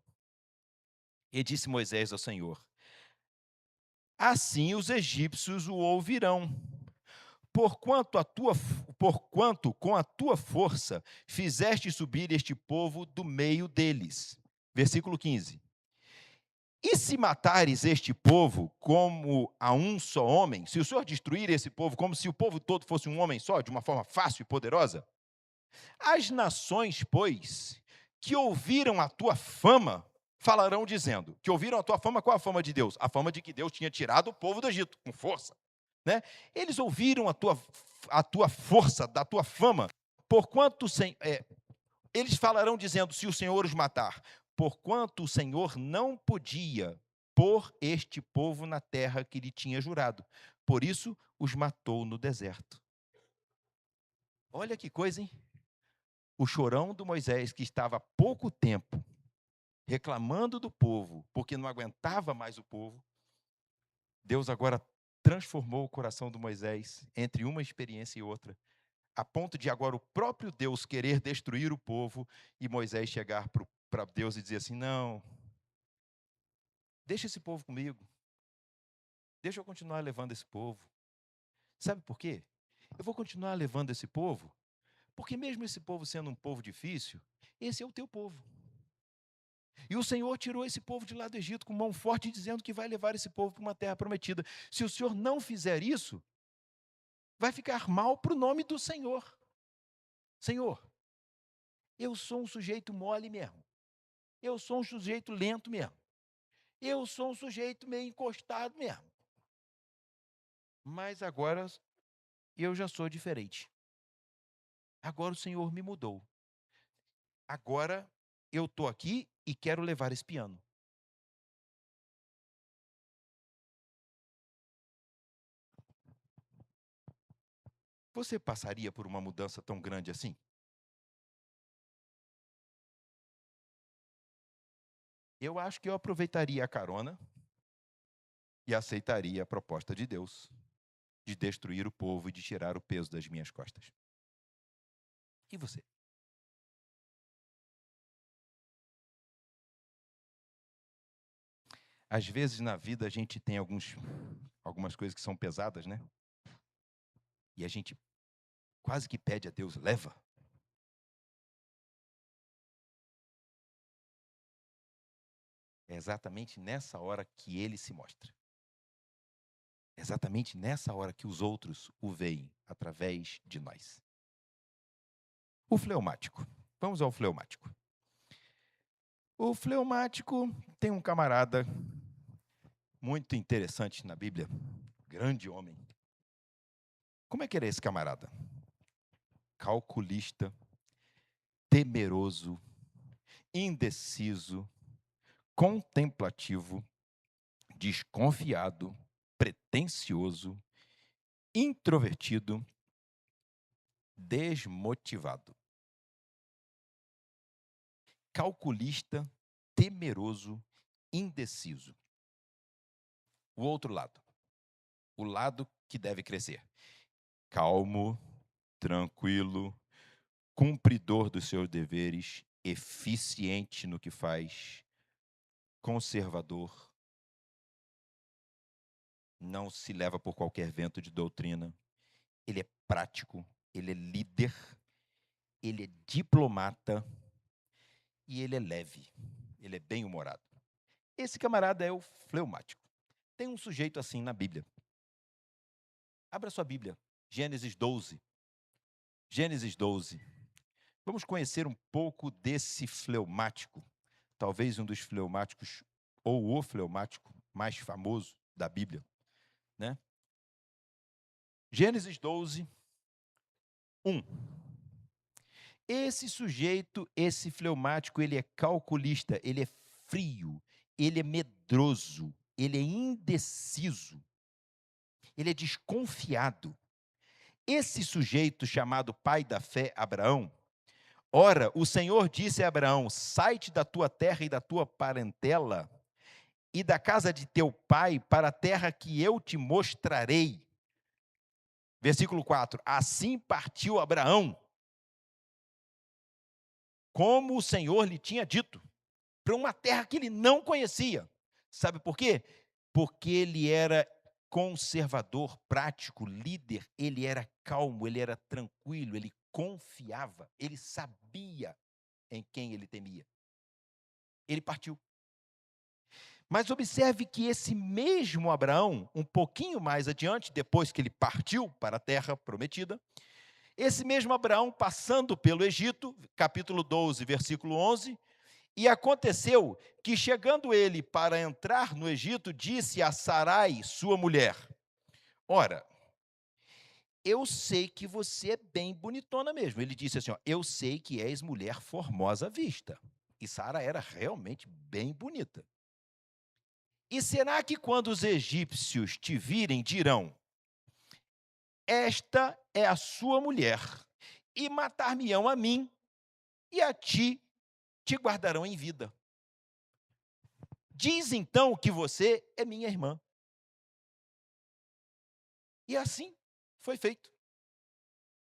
E disse Moisés ao Senhor: assim os egípcios o ouvirão, porquanto com a tua força fizeste subir este povo do meio deles. Versículo 15. E se matares este povo como a um só homem, se o Senhor destruir esse povo como se o povo todo fosse um homem só, de uma forma fácil e poderosa, as nações, pois, que ouviram a tua fama, falarão dizendo, que ouviram a tua fama, qual a fama de Deus? A fama de que Deus tinha tirado o povo do Egito, com força. Né? Eles ouviram a tua força, da tua fama, porquanto eles falarão dizendo, se o Senhor os matar, porquanto o Senhor não podia pôr este povo na terra que lhe tinha jurado. Por isso os matou no deserto. Olha que coisa, hein? O chorão do Moisés, que estava há pouco tempo reclamando do povo, porque não aguentava mais o povo, Deus agora transformou o coração do Moisés entre uma experiência e outra, a ponto de agora o próprio Deus querer destruir o povo e Moisés chegar para Deus e dizer assim: não, deixa esse povo comigo, deixa eu continuar levando esse povo. Sabe por quê? Eu vou continuar levando esse povo, porque mesmo esse povo sendo um povo difícil, esse é o teu povo. E o Senhor tirou esse povo de lá do Egito com mão forte, dizendo que vai levar esse povo para uma terra prometida. Se o Senhor não fizer isso, vai ficar mal para o nome do Senhor. Senhor, eu sou um sujeito mole mesmo. Eu sou um sujeito lento mesmo. Eu sou um sujeito meio encostado mesmo. Mas agora eu já sou diferente. Agora o Senhor me mudou. Agora eu estou aqui e quero levar esse piano. Você passaria por uma mudança tão grande assim? Eu acho que eu aproveitaria a carona e aceitaria a proposta de Deus de destruir o povo e de tirar o peso das minhas costas. E você? Às vezes na vida a gente tem algumas coisas que são pesadas, né? E a gente quase que pede a Deus, leva. É exatamente nessa hora que ele se mostra. É exatamente nessa hora que os outros o veem através de nós. O fleumático. Vamos ao fleumático. O fleumático tem um camarada muito interessante na Bíblia, grande homem. Como é que era esse camarada? Calculista, temeroso, indeciso, contemplativo, desconfiado, pretensioso, introvertido, desmotivado. Calculista, temeroso, indeciso. O outro lado, o lado que deve crescer. Calmo, tranquilo, cumpridor dos seus deveres, eficiente no que faz, conservador, não se leva por qualquer vento de doutrina. Ele é prático, ele é líder, ele é diplomata e ele é leve, ele é bem-humorado. Esse camarada é o fleumático. Tem um sujeito assim na Bíblia. Abra sua Bíblia, Gênesis 12. Gênesis 12. Vamos conhecer um pouco desse fleumático, talvez um dos fleumáticos, ou o fleumático mais famoso da Bíblia, né? Gênesis 12, 1. Esse sujeito, esse fleumático, ele é calculista, ele é frio, ele é medroso, ele é indeciso, ele é desconfiado. Esse sujeito chamado pai da fé, Abraão, ora, o Senhor disse a Abraão, sai-te da tua terra e da tua parentela e da casa de teu pai para a terra que eu te mostrarei. Versículo 4, assim partiu Abraão, como o Senhor lhe tinha dito, para uma terra que ele não conhecia. Sabe por quê? Porque ele era conservador, prático, líder, ele era calmo, ele era tranquilo, ele confiava, ele sabia em quem ele temia. Ele partiu. Mas observe que esse mesmo Abraão, um pouquinho mais adiante, depois que ele partiu para a terra prometida, esse mesmo Abraão passando pelo Egito, capítulo 12, versículo 11, e aconteceu que, chegando ele para entrar no Egito, disse a Sarai, sua mulher, ora, eu sei que você é bem bonitona mesmo. Ele disse assim, ó, eu sei que és mulher formosa à vista. E Sara era realmente bem bonita. E será que quando os egípcios te virem, dirão, esta é a sua mulher, e matar-me-ão a mim, e a ti te guardarão em vida. Diz então que você é minha irmã. E assim foi feito.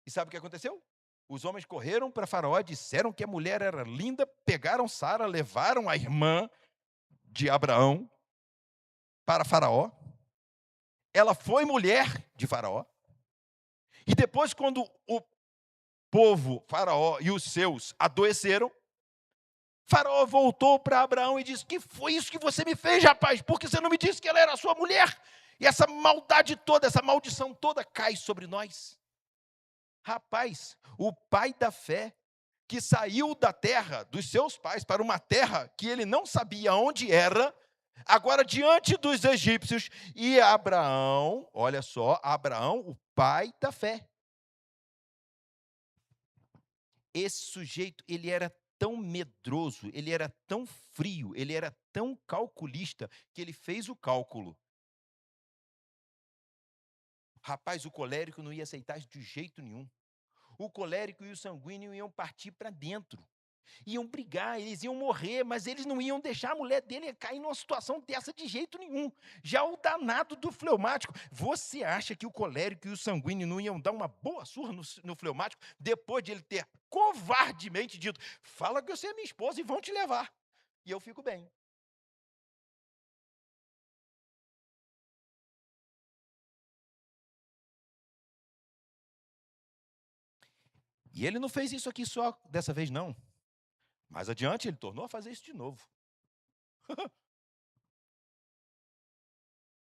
E sabe o que aconteceu? Os homens correram para Faraó, disseram que a mulher era linda, pegaram Sara, levaram a irmã de Abraão para Faraó. Ela foi mulher de Faraó. E depois, quando o povo, Faraó e os seus adoeceram, Faraó voltou para Abraão e disse, que foi isso que você me fez, rapaz? Porque você não me disse que ela era a sua mulher? E essa maldade toda, essa maldição toda cai sobre nós. Rapaz, o pai da fé que saiu da terra dos seus pais para uma terra que ele não sabia onde era, agora diante dos egípcios, e Abraão, olha só, Abraão, o pai da fé. Esse sujeito, ele era tão medroso, ele era tão frio, ele era tão calculista, que ele fez o cálculo. Rapaz, o colérico não ia aceitar de jeito nenhum. O colérico e o sanguíneo iam partir para dentro. Iam brigar, eles iam morrer, mas eles não iam deixar a mulher dele cair numa situação dessa de jeito nenhum. Já o danado do fleumático, você acha que o colérico e o sanguíneo não iam dar uma boa surra no fleumático, depois de ele ter covardemente dito, fala que você é minha esposa e vão te levar. E eu fico bem. E ele não fez isso aqui só dessa vez, não. Mais adiante, ele tornou a fazer isso de novo.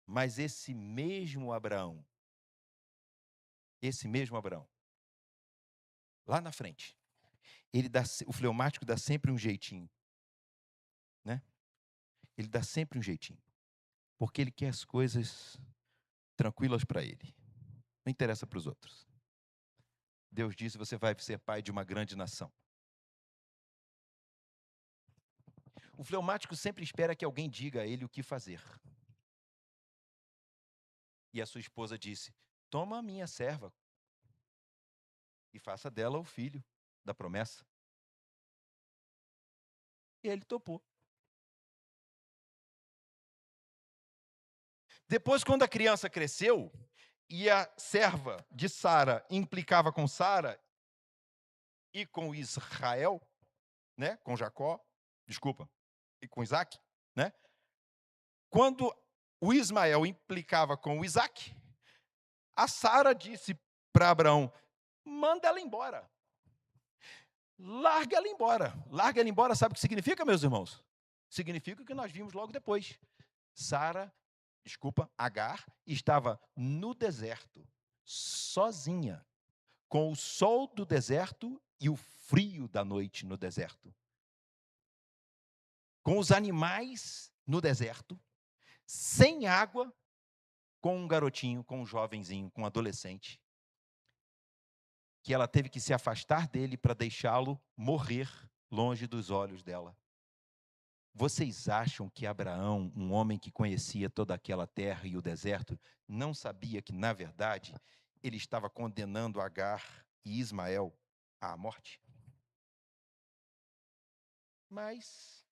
Mas esse mesmo Abraão, lá na frente, o fleumático dá sempre um jeitinho, né? Ele dá sempre um jeitinho, porque ele quer as coisas tranquilas para ele. Não interessa para os outros. Deus disse: você vai ser pai de uma grande nação. O fleumático sempre espera que alguém diga a ele o que fazer. E a sua esposa disse: toma a minha serva e faça dela o filho da promessa. E ele topou. Depois, quando a criança cresceu, e a serva de Sara implicava com Sara e com Israel, né, com Jacó, desculpa, e com Isaac, né? Quando o Ismael implicava com o Isaac, a Sara disse para Abraão: manda ela embora. Larga ela embora. Larga ela embora, sabe o que significa, meus irmãos? Significa o que nós vimos logo depois. Agar, estava no deserto, sozinha, com o sol do deserto e o frio da noite no deserto. Com os animais no deserto, sem água, com um garotinho, com um jovenzinho, com um adolescente, que ela teve que se afastar dele para deixá-lo morrer longe dos olhos dela. Vocês acham que Abraão, um homem que conhecia toda aquela terra e o deserto, não sabia que, na verdade, ele estava condenando Agar e Ismael à morte? Mas,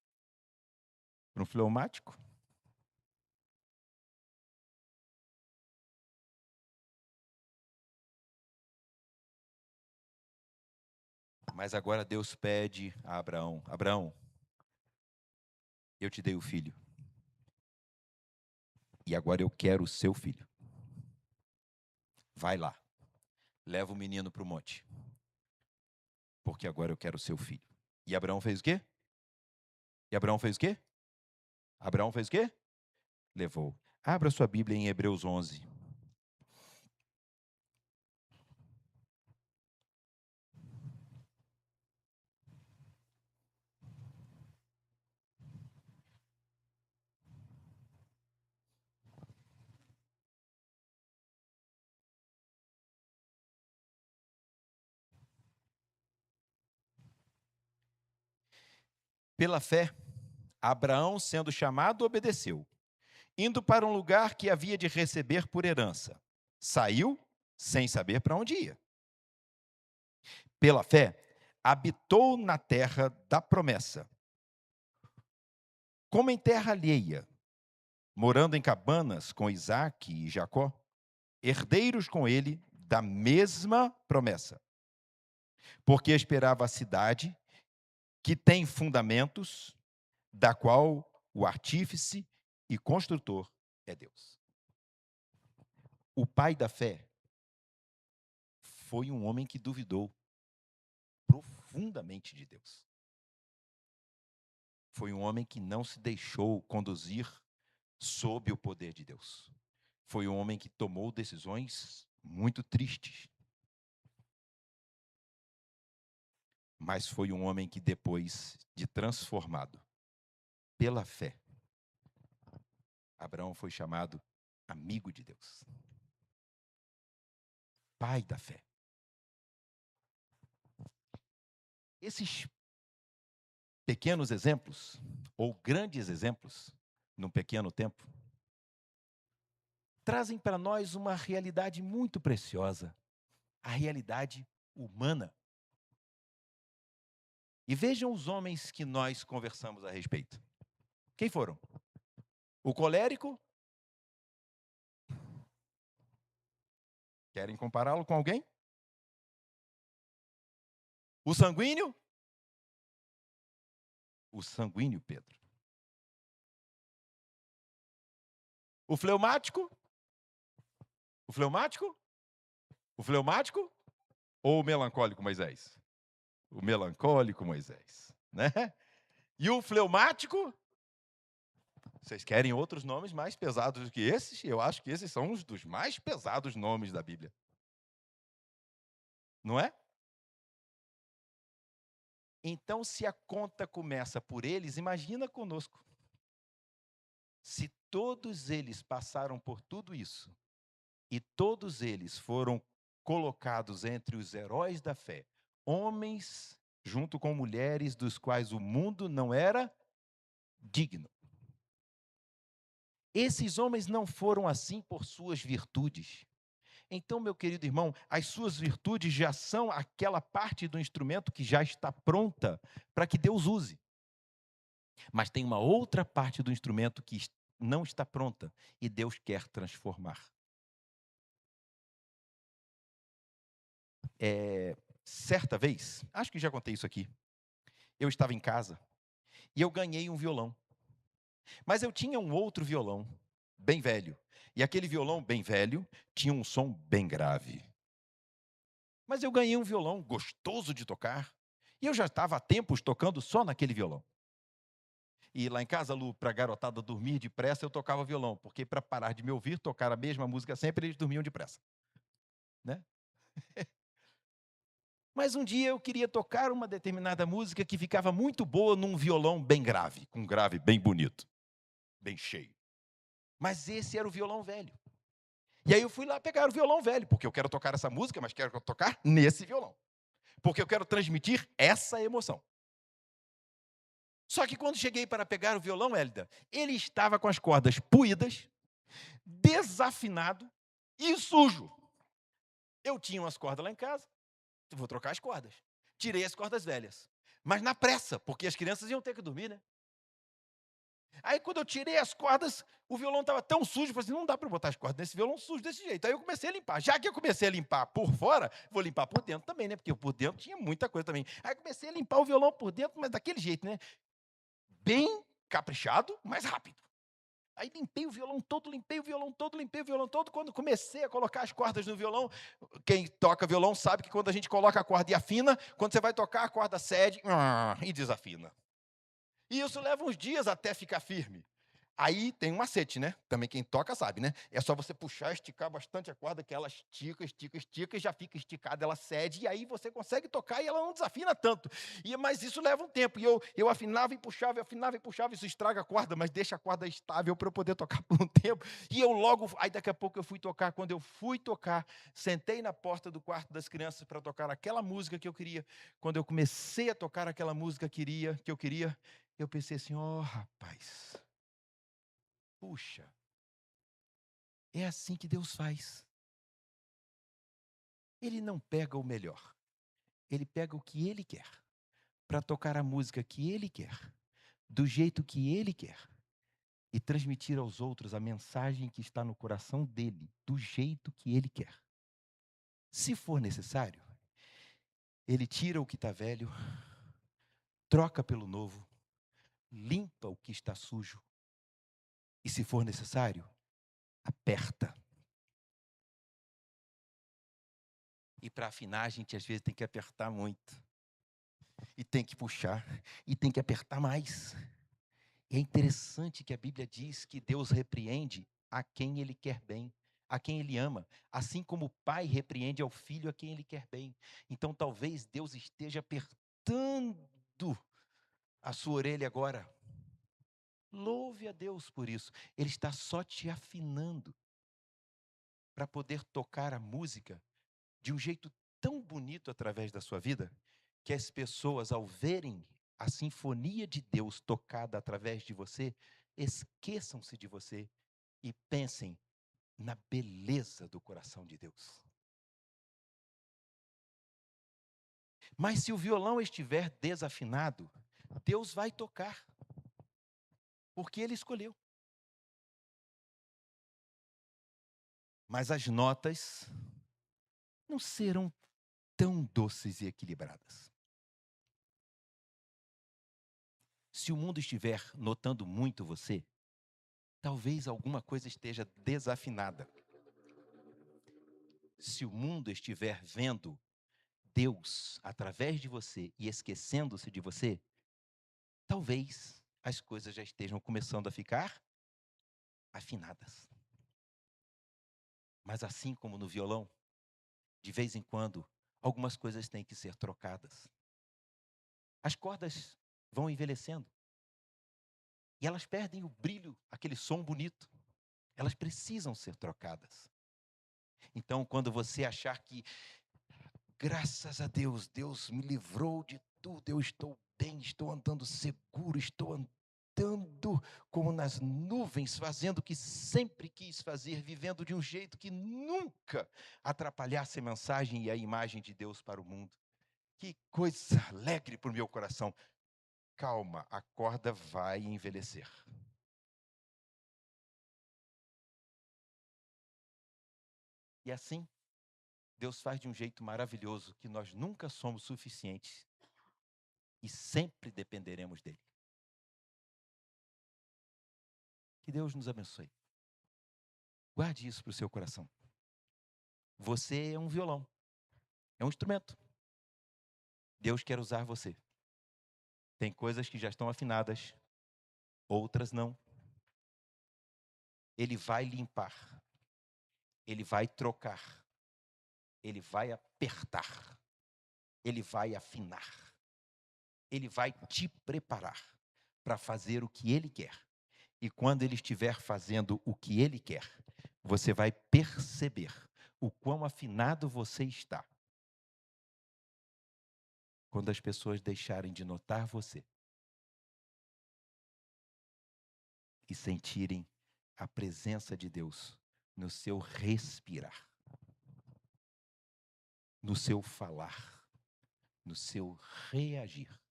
para um fleumático, mas agora Deus pede a Abraão: Abraão, eu te dei o filho. E agora eu quero o seu filho. Vai lá, leva o menino para o monte. Porque agora eu quero o seu filho. E Abraão fez o quê? Abraão fez o quê? Levou. Abra sua Bíblia em Hebreus 11. Pela fé, Abraão, sendo chamado, obedeceu, indo para um lugar que havia de receber por herança. Saiu sem saber para onde ia. Pela fé, habitou na terra da promessa, como em terra alheia, morando em cabanas com Isaque e Jacó, herdeiros com ele da mesma promessa. Porque esperava a cidade que tem fundamentos, da qual o artífice e construtor é Deus. O pai da fé foi um homem que duvidou profundamente de Deus. Foi um homem que não se deixou conduzir sob o poder de Deus. Foi um homem que tomou decisões muito tristes. mas foi um homem que depois de transformado pela fé, Abraão foi chamado amigo de Deus, pai da fé. Esses pequenos exemplos, ou grandes exemplos, num pequeno tempo, trazem para nós uma realidade muito preciosa, a realidade humana. E vejam os homens que nós conversamos a respeito. Quem foram? O colérico? Querem compará-lo com alguém? O sanguíneo? O sanguíneo Pedro. O fleumático? O fleumático? O fleumático? Ou o melancólico Moisés? O melancólico Moisés, né? E o fleumático? Vocês querem outros nomes mais pesados do que esses? Eu acho que esses são os dos mais pesados nomes da Bíblia. Não é? Então, se a conta começa por eles, imagina conosco. Se todos eles passaram por tudo isso, e todos eles foram colocados entre os heróis da fé, homens junto com mulheres dos quais o mundo não era digno. Esses homens não foram assim por suas virtudes. Então, meu querido irmão, as suas virtudes já são aquela parte do instrumento que já está pronta para que Deus use. Mas tem uma outra parte do instrumento que não está pronta e Deus quer transformar. Certa vez, acho que já contei isso aqui, eu estava em casa e eu ganhei um violão. Mas eu tinha um outro violão, bem velho. E aquele violão bem velho tinha um som bem grave. Mas eu ganhei um violão gostoso de tocar. E eu já estava há tempos tocando só naquele violão. E lá em casa, Lu, para a garotada dormir depressa, eu tocava violão. Porque para parar de me ouvir, tocar a mesma música sempre, eles dormiam depressa. Né? Mas um dia eu queria tocar uma determinada música que ficava muito boa num violão bem grave, com um grave bem bonito, bem cheio. Mas esse era o violão velho. E aí eu fui lá pegar o violão velho, porque eu quero tocar essa música, mas quero tocar nesse violão. Porque eu quero transmitir essa emoção. Só que quando cheguei para pegar o violão, Hélida, ele estava com as cordas puídas, desafinado e sujo. Eu tinha umas cordas lá em casa, vou trocar as cordas. Tirei as cordas velhas. Mas na pressa, porque as crianças iam ter que dormir, né? Aí quando eu tirei as cordas, o violão estava tão sujo, eu falei assim, não dá para botar as cordas nesse violão sujo desse jeito. Aí eu comecei a limpar. Já que eu comecei a limpar por fora, vou limpar por dentro também, né? Porque por dentro tinha muita coisa também. Aí comecei a limpar o violão por dentro, mas daquele jeito, né? Bem caprichado, mas rápido. Aí limpei o violão todo, limpei o violão todo, limpei o violão todo. Quando comecei a colocar as cordas no violão, quem toca violão sabe que quando a gente coloca a corda e afina, quando você vai tocar, a corda cede e desafina. E isso leva uns dias até ficar firme. Aí tem um macete, né? Também quem toca sabe, né? É só você puxar, esticar bastante a corda, que ela estica, estica, estica, e já fica esticada, ela cede, e aí você consegue tocar e ela não desafina tanto. Mas isso leva um tempo. E eu afinava e puxava, isso estraga a corda, mas deixa a corda estável para eu poder tocar por um tempo. E eu logo, aí daqui a pouco eu fui tocar. Quando eu fui tocar, sentei na porta do quarto das crianças para tocar aquela música que eu queria. Quando eu comecei a tocar aquela música que eu queria, eu pensei assim, rapaz, puxa, é assim que Deus faz. Ele não pega o melhor, ele pega o que ele quer, para tocar a música que ele quer, do jeito que ele quer, e transmitir aos outros a mensagem que está no coração dele, do jeito que ele quer. Se for necessário, ele tira o que está velho, troca pelo novo, limpa o que está sujo, e se for necessário, aperta. E para afinar, a gente às vezes tem que apertar muito. E tem que puxar. E tem que apertar mais. E é interessante que a Bíblia diz que Deus repreende a quem Ele quer bem, a quem Ele ama. Assim como o pai repreende ao filho a quem Ele quer bem. Então talvez Deus esteja ajeitando a sua orelha agora. Louve a Deus por isso. Ele está só te afinando para poder tocar a música de um jeito tão bonito através da sua vida, que as pessoas, ao verem a sinfonia de Deus tocada através de você, esqueçam-se de você e pensem na beleza do coração de Deus. Mas se o violão estiver desafinado, Deus vai tocar, porque Ele escolheu. Mas as notas não serão tão doces e equilibradas. Se o mundo estiver notando muito você, talvez alguma coisa esteja desafinada. Se o mundo estiver vendo Deus através de você e esquecendo-se de você, talvez as coisas já estejam começando a ficar afinadas. Mas assim como no violão, de vez em quando, algumas coisas têm que ser trocadas. As cordas vão envelhecendo e elas perdem o brilho, aquele som bonito. Elas precisam ser trocadas. Então, quando você achar que, graças a Deus, Deus me livrou de tudo, eu estou bem, estou andando seguro, estou andando como nas nuvens, fazendo o que sempre quis fazer, vivendo de um jeito que nunca atrapalhasse a mensagem e a imagem de Deus para o mundo. Que coisa alegre para o meu coração. Calma, a corda vai envelhecer. E assim, Deus faz de um jeito maravilhoso que nós nunca somos suficientes e sempre dependeremos dele. Que Deus nos abençoe. Guarde isso para o seu coração. Você é um violão, é um instrumento. Deus quer usar você. Tem coisas que já estão afinadas, outras não. Ele vai limpar, ele vai trocar, ele vai apertar, ele vai afinar, ele vai te preparar para fazer o que ele quer. E quando ele estiver fazendo o que ele quer, você vai perceber o quão afinado você está. Quando as pessoas deixarem de notar você e sentirem a presença de Deus no seu respirar, no seu falar, no seu reagir.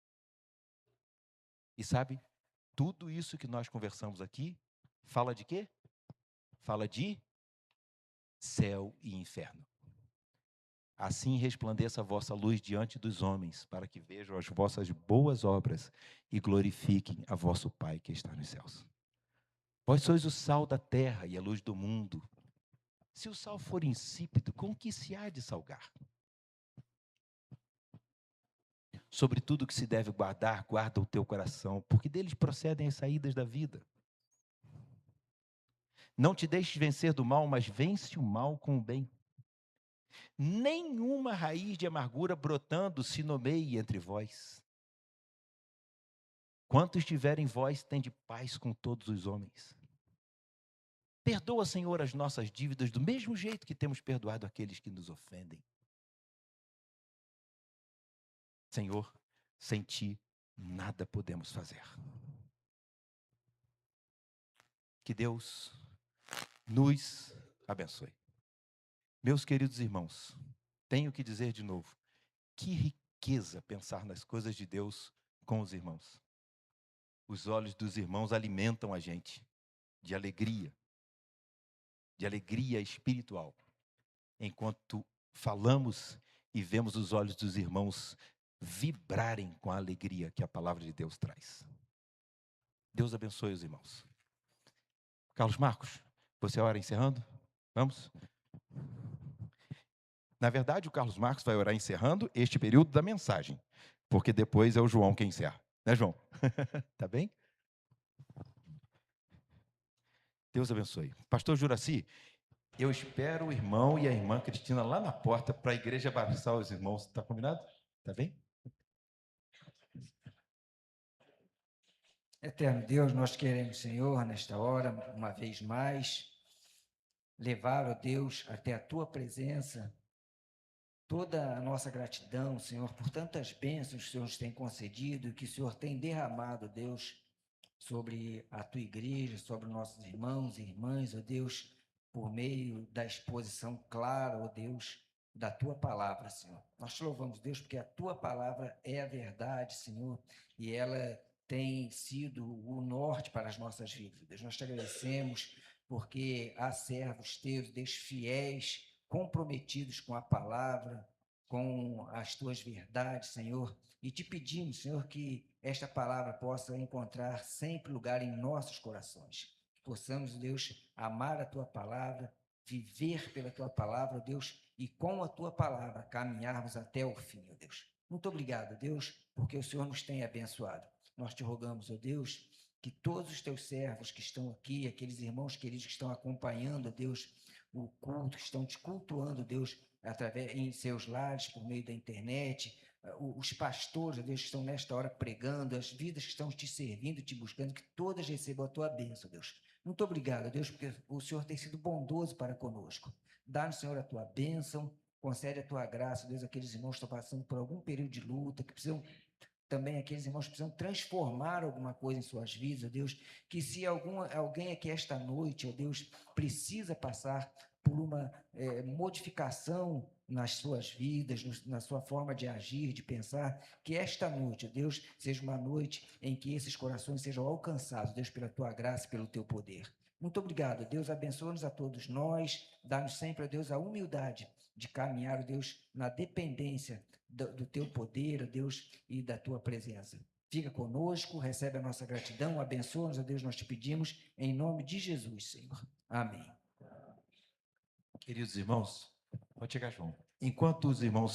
E sabe, tudo isso que nós conversamos aqui, fala de quê? Fala de céu e inferno. Assim resplandeça a vossa luz diante dos homens, para que vejam as vossas boas obras e glorifiquem a vosso Pai que está nos céus. Vós sois o sal da terra e a luz do mundo. Se o sal for insípido, com que se há de salgar? Sobre tudo que se deve guardar, guarda o teu coração, porque deles procedem as saídas da vida. Não te deixes vencer do mal, mas vence o mal com o bem. Nenhuma raiz de amargura brotando se nomeie entre vós. Quanto estiver em vós, tende paz com todos os homens. Perdoa, Senhor, as nossas dívidas do mesmo jeito que temos perdoado aqueles que nos ofendem. Senhor, sem ti nada podemos fazer. Que Deus nos abençoe. Meus queridos irmãos, tenho que dizer de novo, que riqueza pensar nas coisas de Deus com os irmãos. Os olhos dos irmãos alimentam a gente de alegria espiritual, enquanto falamos e vemos os olhos dos irmãos vibrarem com a alegria que a palavra de Deus traz. Deus abençoe os irmãos. Carlos Marcos, você ora encerrando? Vamos? Na verdade, o Carlos Marcos vai orar encerrando este período da mensagem, porque depois é o João quem encerra. Né, João? Tá bem? Deus abençoe. Pastor Juraci, eu espero o irmão e a irmã Cristina lá na porta para a igreja abraçar os irmãos. Tá combinado? Tá bem? Eterno Deus, nós queremos, Senhor, nesta hora, uma vez mais, levar, ó Deus, até a tua presença toda a nossa gratidão, Senhor, por tantas bênçãos que o Senhor nos tem concedido e que o Senhor tem derramado, Deus, sobre a tua igreja, sobre nossos irmãos e irmãs, ó Deus, por meio da exposição clara, ó Deus, da tua palavra, Senhor. Nós te louvamos, Deus, porque a tua palavra é a verdade, Senhor, e ela tem sido o norte para as nossas vidas. Deus, nós te agradecemos porque há servos teus, Deus, fiéis, comprometidos com a palavra, com as tuas verdades, Senhor, e te pedimos, Senhor, que esta palavra possa encontrar sempre lugar em nossos corações. Que possamos, Deus, amar a tua palavra, viver pela tua palavra, Deus, e com a tua palavra caminharmos até o fim, ó Deus. Muito obrigado, Deus, porque o Senhor nos tem abençoado. Nós te rogamos, ó Deus, que todos os teus servos que estão aqui, aqueles irmãos queridos que estão acompanhando, ó Deus, o culto, que estão te cultuando, Deus, através em seus lares, por meio da internet, os pastores, ó Deus, que estão nesta hora pregando, as vidas que estão te servindo, te buscando, que todas recebam a tua bênção, Deus. Muito obrigado, Deus, porque o Senhor tem sido bondoso para conosco. Dá-nos, Senhor, a tua bênção, concede a tua graça, Deus, aqueles irmãos que estão passando por algum período de luta, que precisam também, aqueles irmãos que precisam transformar alguma coisa em suas vidas, ó Deus, que se alguém aqui esta noite, ó Deus, precisa passar por uma modificação nas suas vidas, na sua forma de agir, de pensar, que esta noite, ó Deus, seja uma noite em que esses corações sejam alcançados, Deus, pela tua graça e pelo teu poder. Muito obrigado, Deus, abençoa-nos a todos nós, dá-nos sempre, ó Deus, a humildade de caminhar, ó Deus, na dependência do teu poder, ó Deus, e da tua presença. Fica conosco, recebe a nossa gratidão, abençoa-nos, ó Deus, nós te pedimos, em nome de Jesus, Senhor. Amém. Queridos irmãos, pode chegar, João. Enquanto os irmãos